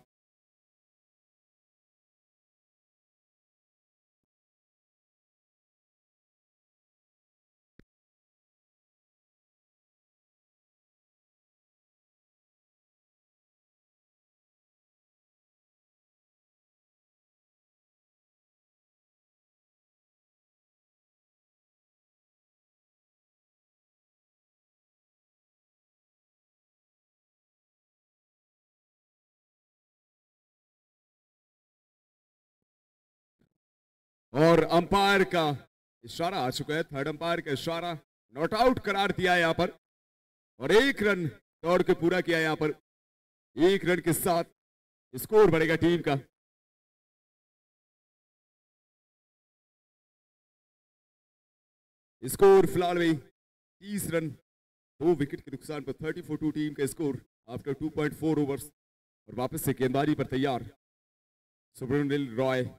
[SPEAKER 3] और अंपायर का इशारा आ चुका है, थर्ड अंपायर का इशारा नॉट आउट करार दिया है यहाँ पर, और एक रन दौड़ के पूरा किया यहाँ पर। एक रन के साथ स्कोर बढ़ेगा टीम का। स्कोर फिलहाल में 30 रन, 2 विकेट के नुकसान पर 34 टीम का स्कोर आफ्टर 2.4 ओवर्स। और वापस से गेंदबाजी पर तैयार सुब्रमण्यम रॉय।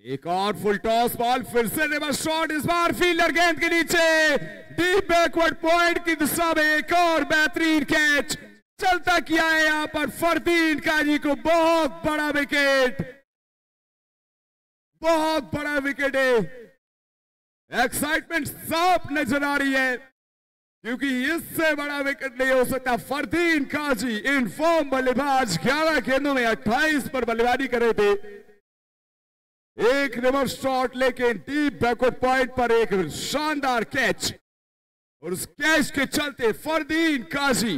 [SPEAKER 3] एक और फुल टॉस बॉल, फिर से रिवर्स शॉट, इस बार फील्डर गेंद के नीचे डीप बैकवर्ड पॉइंट की दिशा में एक और बेहतरीन कैच चलता किया है यहाँ पर फरदीन काजी को। बहुत बड़ा विकेट, बहुत बड़ा विकेट है। एक्साइटमेंट साफ नजर आ रही है, क्योंकि इससे बड़ा विकेट नहीं हो सकता। फरदीन काजी इन फॉर्म बल्लेबाज, 11 गेंदों में 28 पर बल्लेबाजी कर रहे थे। एक रिवर्स शॉट लेकिन डीप बैकवर्ड पॉइंट पर एक शानदार कैच, और उस कैच के चलते फरदीन काजी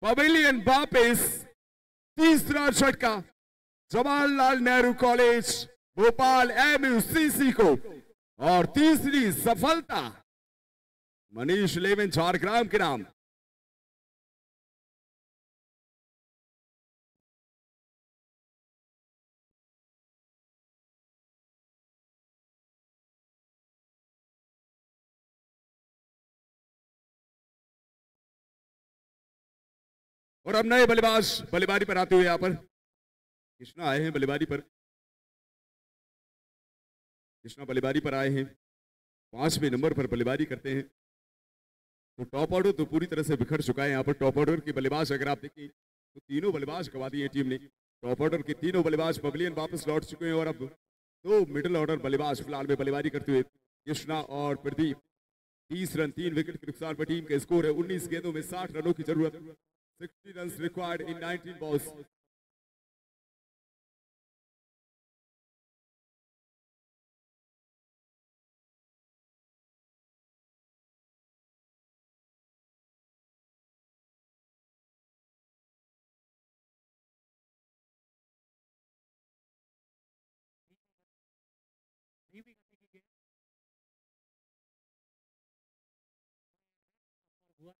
[SPEAKER 3] पवेलियन वापिस तीसरा झटका जवाहरलाल नेहरू कॉलेज भोपाल MUCC को, और तीसरी सफलता मनीष 11 झारग्राम के नाम। और अब नए बल्लेबाज बल्लेबाजी पर आते हुए यहां पर कृष्णा आए हैं बल्लेबाजी पर। कृष्णा बल्लेबाजी पर आए हैं, 5वें नंबर पर बल्लेबाजी करते हैं। तो टॉप ऑर्डर तो पूरी तरह से बिखर चुका है यहाँ पर। टॉप ऑर्डर के बल्लेबाज अगर आप देखें तो तीनों बल्लेबाज गवा दिए टीम ने। टॉप ऑर्डर के तीनों बल्लेबाज पवेलियन वापस लौट चुके हैं, और अब दो मिडिल ऑर्डर बल्लेबाज फिलहाल में बल्लेबाजी करते हुए कृष्णा और प्रदीप। 30 रन 3 विकेट के नुकसान पर टीम का स्कोर है 19 गेंदों में 60 रनों की जरूरत। 60 रन रिक्वायर्ड इन 19 बॉल्स।
[SPEAKER 2] धीमी गति की गेंद और हुआ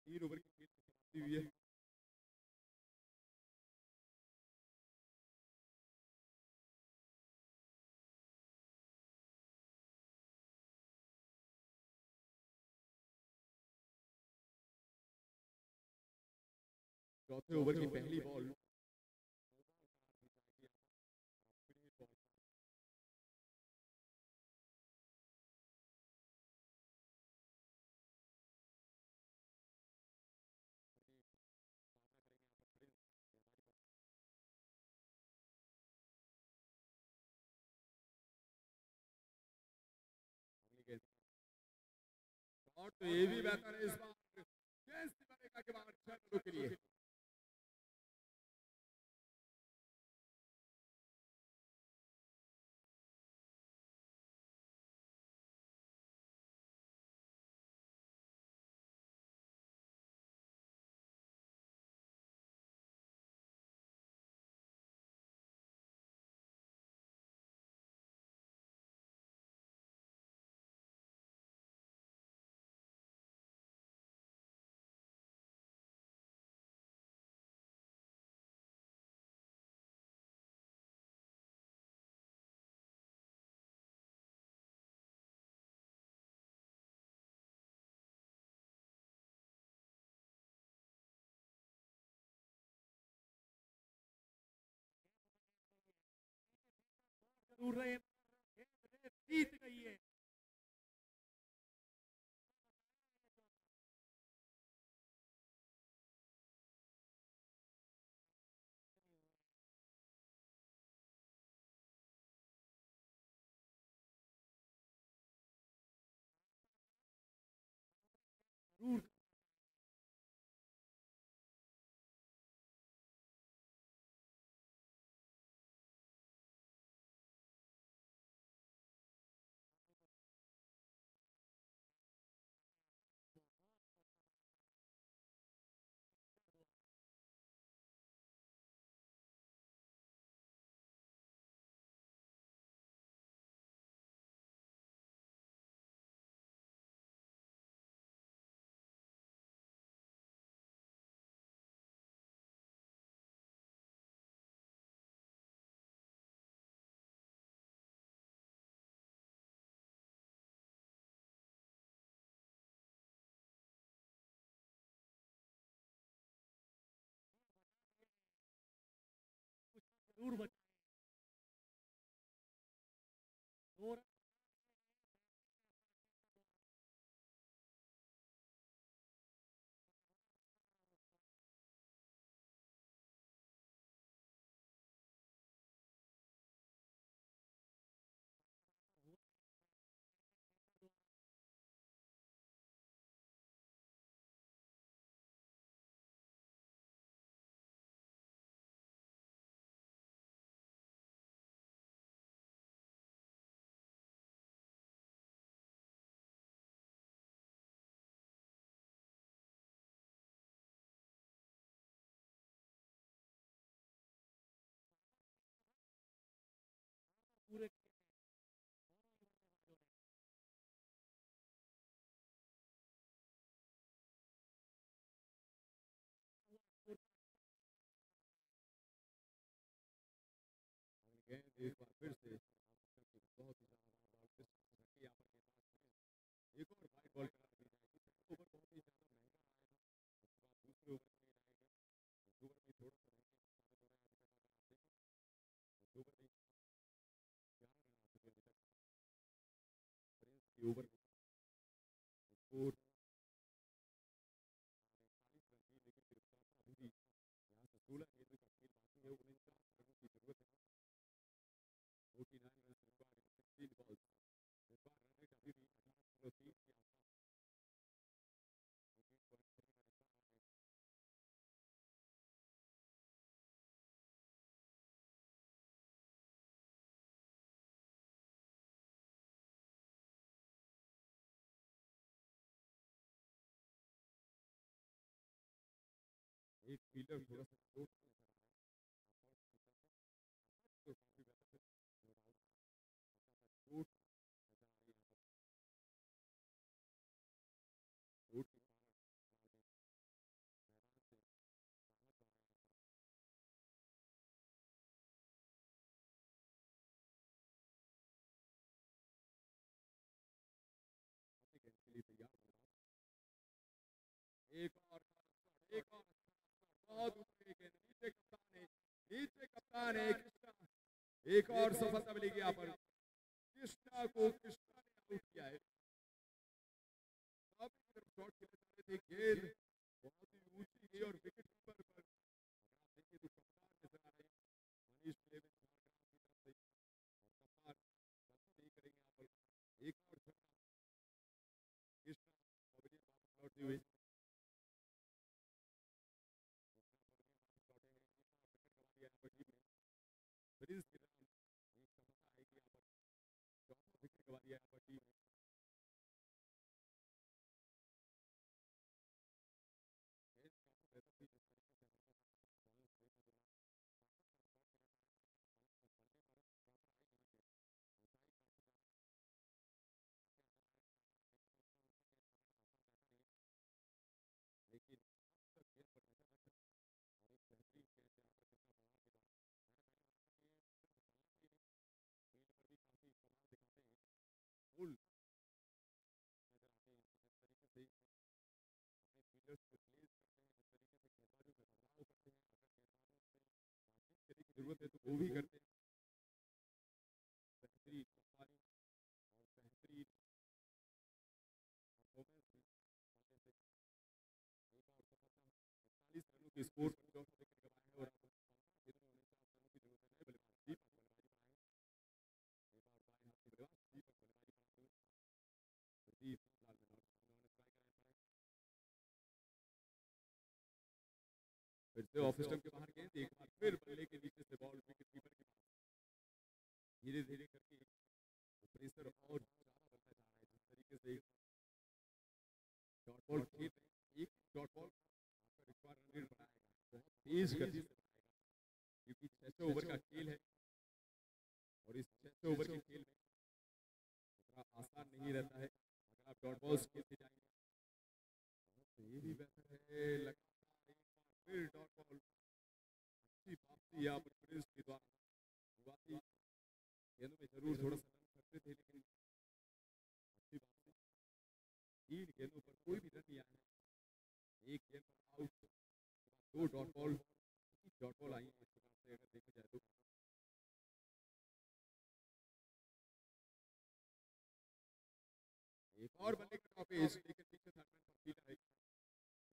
[SPEAKER 3] तीन ओवर की खेल समाप्ति हुई है। चौथे ओवर की पहली बॉल और तो ये भी बेहतर है इस बार चेंज बनेगा के बाद 6 रनों के लिए।
[SPEAKER 2] जरूर रहे, जीत गई है। जरूर जरूर बचाए। 2 रन पूरे किए हैं।
[SPEAKER 3] गेंद एक बार फिर से बहुत ही ज्यादा यहाँ पर गेंदबाज एक और वाइड बॉल करा दी जाएगी। ओवर बहुत ही ज्यादा महंगा आया था, उसके बाद दूसरे ओवर में जाएगा। ओवर में थोड़ा सा ओवर में 11 रन आ चुके अभी तक ओवर स्कोर 40 रन थी, लेकिन अभी भी यहाँ से 16 गेंदों का खेल बाकी है। 49 रनों की जरूरत है। 49 रन रिक्वायर्ड इन 16 बॉल्स। इस बार रन रेट अभी भी 18.3 के आसपास। 14.3 का रिकॉर्ड है। एक फील्डर थोड़ा सा चोट नजर आ रहा है। तो काफी बेहतर नो डाउट हल्का सा चोट नजर आ रही है यहाँ पर। चोट के कारण मैदान से बाहर जा रहे हैं। गेंद के लिए तैयार हो रहा है। एक और एक और बहुत ऊपर गेंद नीचे कप्तान है कृष्णा। एक और सफलता मिलेगी यहाँ पर कृष्णा को। कृष्णा ने आउट किया है। काफी तरफ शॉट खेले जा रहे थे, गेंद बहुत ही ऊंची गई और विकेट कीपर पर अगर आप देखें तो कप्तान नजर आ रहे हैं मनीष लेविन झारग्राम की तरफ से। और कप्तान गलती नहीं करेंगे यहाँ पर। एक और छक्का कृष्णा पवेलियन वापस लौटते हुए। प्रिंस के नाम एक सफलता आएगी यहाँ पर। चौथा विकेट गवा दिया यहाँ पर टीम ने। काफी बेहतर थी जिस तरीके से हमने बैलेंस देखने को मिला। बनने पर प्रॉपर आई नहीं है। ऊंचाई काफी ज्यादा लेकिन अब तक खेल पर नजर रख और एक बेहतरीन खेल यहाँ पर कृष्णा पवार के द्वारा फील्ड पर भी काफी कमाल दिखाते हैं। फुल नजर आते हैं जिस तरीके से अपने फील्डर्स को रिलीज करते हैं, जिस तरीके से गेंदबाजों में बदलाव करते हैं। अगर गेंदबाजों से बातचीत करने की जरूरत है तो वो भी करते हैं। से ऑफ स्टंप के बाहर गेंद, एक बार फिर बल्ले के नीचे से बॉल विकेट कीपर के पास। धीरे धीरे करके प्रेशर और ज्यादा बनता जा रहा है। जिस तरीके से डॉट बॉल खेल रहे हैं, एक डॉट बॉल आपका रिक्वायर रन रेट बढ़ाएगा, बहुत तेज गति से बढ़ाएगा, क्योंकि 600 ओवर का खेल है और इस 600 ओवर के खेल में इतना आसान नहीं रहता है। अगर आप डॉट बॉल्स खेलते जाएंगे तो ये भी बेहतर है। लगातार एक बार फिर डॉट बॉल, अच्छी वापसी यहाँ पर प्रिंस के द्वारा। शुरुआती गेंदों में जरूर थोड़ा सा रन करते थे, लेकिन अच्छी वापसी। 3 गेंदों पर कोई भी रन नहीं आया है, एक गेंद पर out, 2 dot ball, 3 dot ball आई है इस प्रकार से अगर देखा जाए तो। एक और बल्ले का टॉपेज, लेकिन पीछे थर्डमैन का फील्डर है।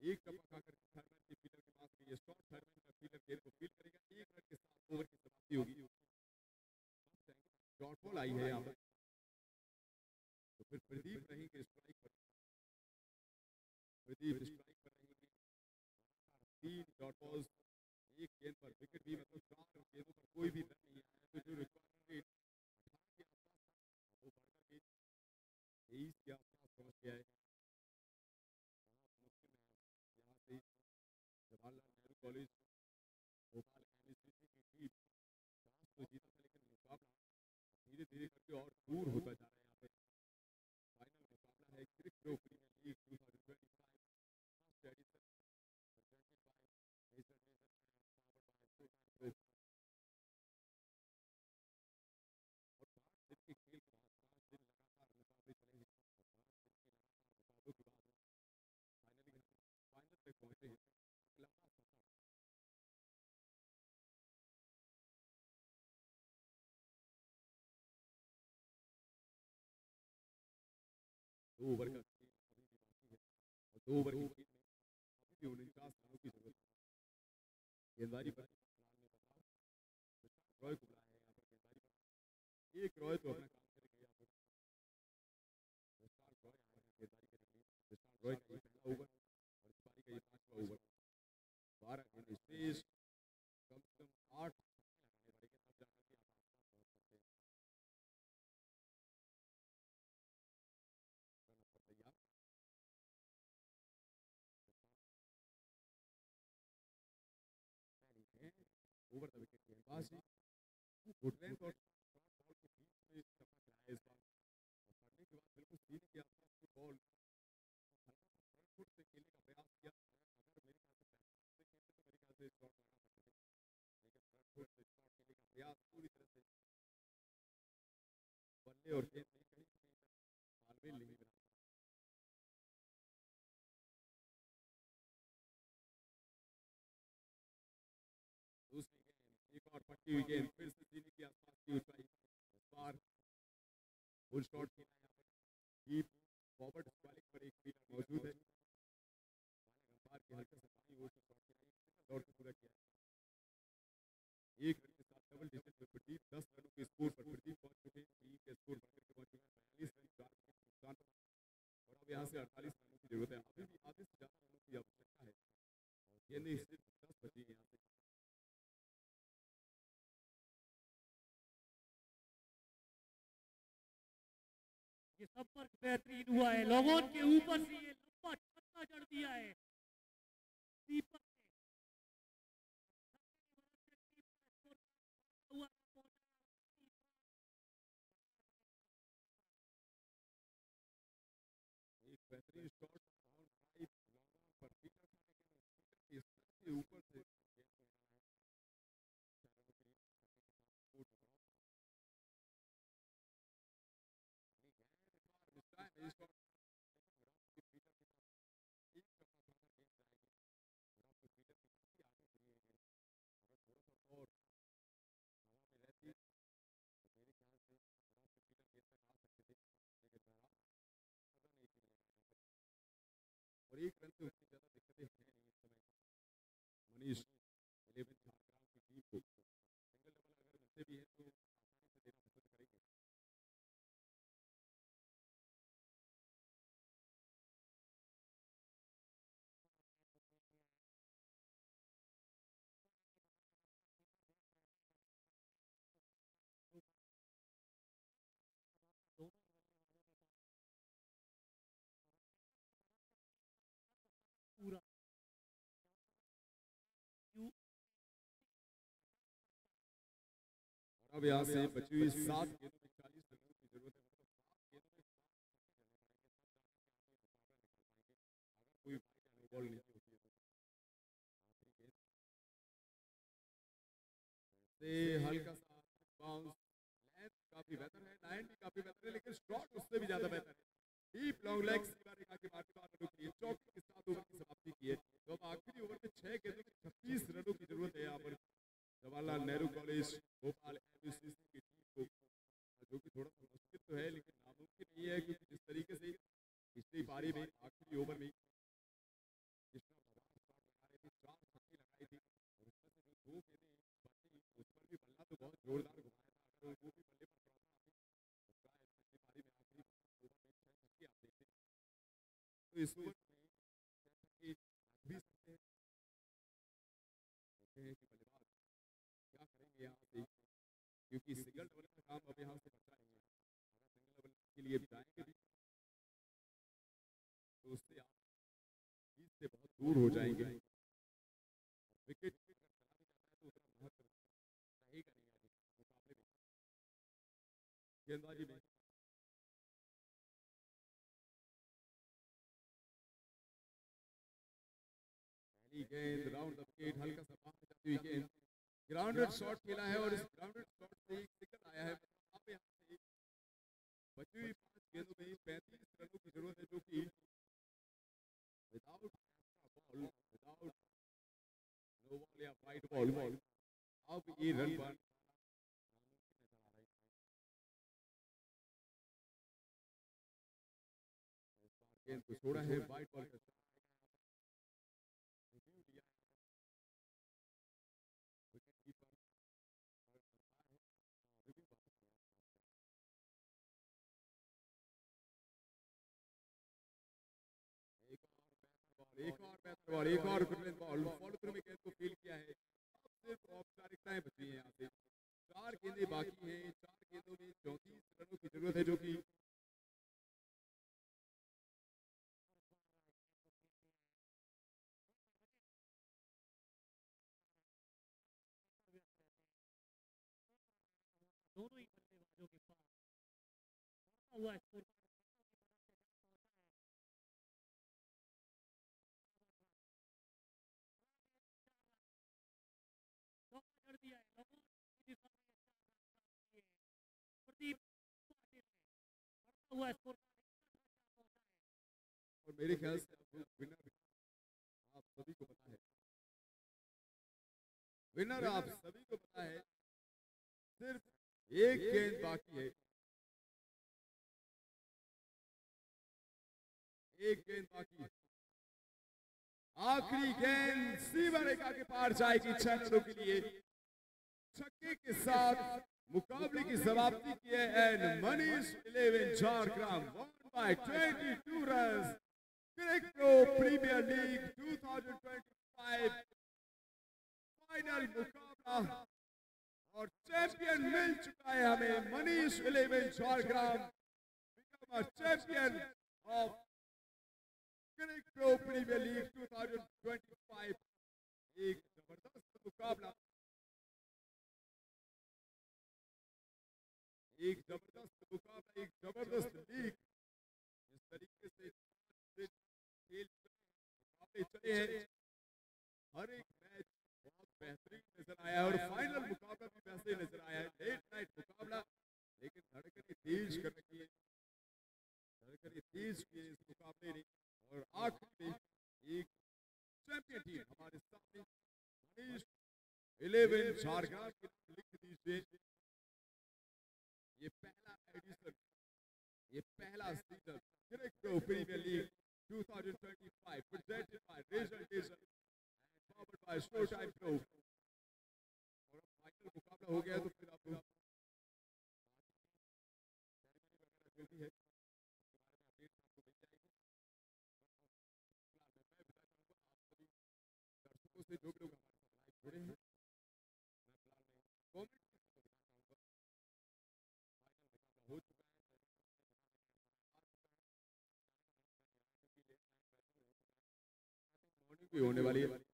[SPEAKER 3] एक टप्पा खाकर थर्डमैन के फील्डर के पास गई है शॉट, थर्डमैन का फील्डर गेंद को फील्ड करेगा, 1 रन के साथ ओवर की समाप्ति होगी। डॉट बॉल आई है यहाँ पर, तो फिर प्रदीप रहेंगे स्ट्राइक पर। प्रदीप स्ट्राइक पर रहेंगे। 3 डॉट बॉल्स, एक गेंद पर विकेट भी, मतलब 4 गेंदों पर कोई भी रन नहीं आया है। तो जो रिक्वायरमेंट रेट 18 के आसपास था वो बढ़कर के 23 के आसपास पहुंच गया है। बहुत मुश्किल में है। यहाँ से जवाहरलाल नेहरू कॉलेज भोपाल एमएससीसी की टीम टॉस तो जीता था, लेकिन मुकाबला धीरे धीरे करके और दूर होता जा रहा है। यहाँ पे फाइनल मुकाबला है Cric Pro Premier League 2025 first edition, presented by Major Laser and powered by Sultan Group। और 5 दिन के खेल के बाद, 5 दिन लगातार मुकाबले चलेंगे और 5 दिन के लगातार मुकाबलों के बाद फाइनली फाइनल तक पहुंचे हैं। लंबा सफर, दो ओवर का खेल अभी भी बाकी है और 2 ओवर के खेल में अभी भी 49 रनों की जरूरत है। गेंदबाजी पर फिलहाल में बदलाव, विशाल रॉय को बुलाया है यहाँ पर गेंदबाजी पर। एक रॉय तो अपना काम करेंगे यहाँ पर, विशाल रॉय आए हैं गेंदबाजी करने के लिए। विशाल रॉय का ये पहला ओवर और इस पारी का ये 5वां ओवर। 12 गेंद शेष, कम से कम 8 लगाने पड़ेंगे तब जाकर के आप आसपास पहुंच सकते हैं। रन पर तैयार, ओवर द विकेट गेंदबाजी, गुड लेंथ और शॉर्ट बॉल के बीच में टपक रहा है इस बार, और पड़ने के बाद बिल्कुल सीने के आसपास की बॉल हल्का सा फ्रंट फुट से खेलने का प्रयास किया। अगर मेरे ख्याल से बैक से खेलते तो मेरे ख्याल से शॉट लगा सकते थे, लेकिन फ्रंट फुट से शॉट खेलने का प्रयास पूरी तरह से बल्ले और गेंद में कहीं ना कहीं तक तालमेल नहीं बना। दूसरी गेंद, एक और पट्टी हुई गेंद, फिर से सीने के आसपास की ऊंचाई। इस बार फुल शॉट खेला यहाँ पर, डीप फॉरवर्ड स्क्वालिंग पर एक फील्डर मौजूद है। मानक अंपायर के हल्के से दाईं ओर से शॉट खेला, एक सिंगल दौड़ से पूरा किया। 1 रन के साथ डबल डिजिट में प्रदीप 10 रनों के स्कोर पर प्रदीप पहुंच चुके हैं। टीम के स्कोर बढ़कर के पहुंच चुके हैं 42 रन, 4 विकेट के नुकसान पर, और अब यहाँ से 48 रनों की जरूरत है। अभी भी आधे से ज्यादा रनों की आवश्यकता है और गेंदें सिर्फ 10 बची हैं यहाँ से।
[SPEAKER 2] ये संपर्क बेहतरीन हुआ है, लॉन्ग के ऊपर से ये लंबा छक्का जड़ दिया है दीपक ने। हुआ
[SPEAKER 3] एक बेहतरीन shot on right long on पर फील्डर था, लेकिन फील्डर के स्तर के ऊपर से गेंद को निकाला है। 4 रनों के लिए छक्के के साथ स्कोर बढ़ाओ। नहीं है इस बार, मिस टाइम है इस शॉट, लेकिन विराट के फील्डर के पास एक टप्पा खाकर गेंद जाएगी। विराट के फील्डर की काफी आगे गिरी है गेंद। अगर थोड़ा सा और हवा में रहती तो मेरे ख्याल से विराट के फील्डर गेंद तक आ सकते थे, लेकिन बहरहाल रन एक ही मिलेगा यहाँ पर, और 1 रन से उतनी ज्यादा दिक्कतें हैं नहीं इस समय। मनीष 11 झारग्राम की टीम को सिंगल डबल अगर मिलते भी हैं तो आसानी से देना पसंद करेंगे। अब यहाँ से बची हुई 7 गेंदों में 40 रनों की जरूरत है। मतलब 7 गेंदों में कोई बॉल नहीं होती है से हल्का सा बाउंस, लेंथ काफी बेहतर है, 90 काफी बेहतर है, लेकिन शॉट उससे भी ज्यादा बेहतर है। डीप लॉन्ग लेग सीमा रेखा के बार रनों के लिए चौके के साथ ओवर की समाप्ति की है। तो अब आखिरी ओवर में 6 गेंदों में 36 रनों की जरूरत है यहाँ पर जवाहरलाल नेहरू कॉलेज भोपाल MUCC की टीम को, जो कि थोड़ा सा मुश्किल तो है लेकिन नामुमकिन नहीं है, क्योंकि जिस तरीके से पिछली पारी में आखिरी ओवर में जितना शॉट लगा रही थी, 4 छक्के लगाई थी, और उसमें से जो 2 गेंदें बची उस पर भी बल्ला तो बहुत जोरदार घुमाया था। अगर वो भी बल्ले पर पड़ा था तो शायद पिछली पारी में आखिरी ओवर में 6 छक्के आप देखते, तो इस ओवर में 6 छक्के लग भी सकते हैं। देखते हैं कि बल्लेबाज क्या करेंगे यहाँ से, क्योंकि सिंगल डबल का काम अब यहाँ से बचा नहीं है। अगर सिंगल डबल के लिए जाएंगे भी तो उससे आप जीत से बहुत दूर हो जाएंगे। विकेट अगर चला भी जाता है तो उतना महत्व रहेगा नहीं आगे मुकाबले में। गेंदबाजी में पहली गेंद राउंड द विकेट, हल्का सा बाहर जाती हुई गेंद, ग्राउंडेड शॉट खेला है और इस ग्राउंडेड शॉट से एक सिंगल आया है। अब यहाँ से बची हुई 5 गेंदों में 35 रनों की जरूरत है, जो कि without ball, without no ball या वाइट बॉल अब ये रन पर नामुमकिन नजर आ रही है। इस बार गेंद को छोड़ा है, वाइट बॉल का रिव्यू दिया है विकेट कीपर और रिव्यू वापस लिया। एक और बेहतर बॉल, एक और बेहतर बॉल, एक और ब्रिलियंट बॉल, फॉलो थ्रू में गेंद को फील किया है। अब सिर्फ औपचारिकताएं बची हैं यहाँ से, 4 गेंदें बाकी हैं, 4 गेंदों में 34 रनों की जरूरत है, जो कि
[SPEAKER 2] दोनों ही बल्लेबाजों के पास बढ़ता हुआ स्कोर चढ़ दिया है। लगोन की दिशा में 4 रन प्राप्त किए हैं। प्रदीप पाटिल ने बढ़ता हुआ स्कोर पहुंचा है।
[SPEAKER 3] और मेरे ख्याल से अब विनर आप सभी को पता है, विनर आप सभी को पता है, सिर्फ एक गेंद बाकी है, एक गेंद बाकी है। आखिरी गेंद सीमा रेखा के पार जाएगी 6 रनों के लिए। छक्के के साथ मुकाबले की समाप्ति की है and Manish 11 Jhargram won by 22 runs। Crick Pro Premier League 2025 final मुकाबला और चैंपियन मिल चुका है हमें। Manish 11 Jhargram become a champion of Crick Pro Premier League 2025। एक जबरदस्त मुकाबला, एक जबरदस्त मुकाबला, एक जबरदस्त लीग। जिस तरीके से खेल मुकाबले चले हैं, हर एक मैच बहुत बेहतरीन नजर आया है और फाइनल मुकाबला भी वैसे ही नजर आया है। लेट नाइट मुकाबला, लेकिन धड़कनें तेज कर रखी है, धड़कनें तेज किए इस मुकाबले ने। और आखिर में एक चैंपियन टीम हमारे सामने मनीष 11 झारग्राम की लिख दीजिए। ये पहला एडिशन, ये पहला season Crick Pro Premier League 2025 presented by Razor Laser and powered by Showtime Pro। और अब फाइनल मुकाबला हो गया तो फिर आप सेरेमनी वगैरह जो भी है उसके बारे में अपडेट आपको मिल जाएगी। फिलहाल मैं विदा करूंगा आप सभी दर्शकों से, जो भी लोग हमारे साथ लाइव जुड़े हैं। मैं फिलहाल में कमेंट को दिखा चाहूंगा। फाइनल मुकाबला हो चुका है, मॉर्निंग भी होने वाली है, मॉर्निंग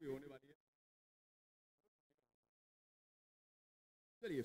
[SPEAKER 3] भी होने वाली है। चलिए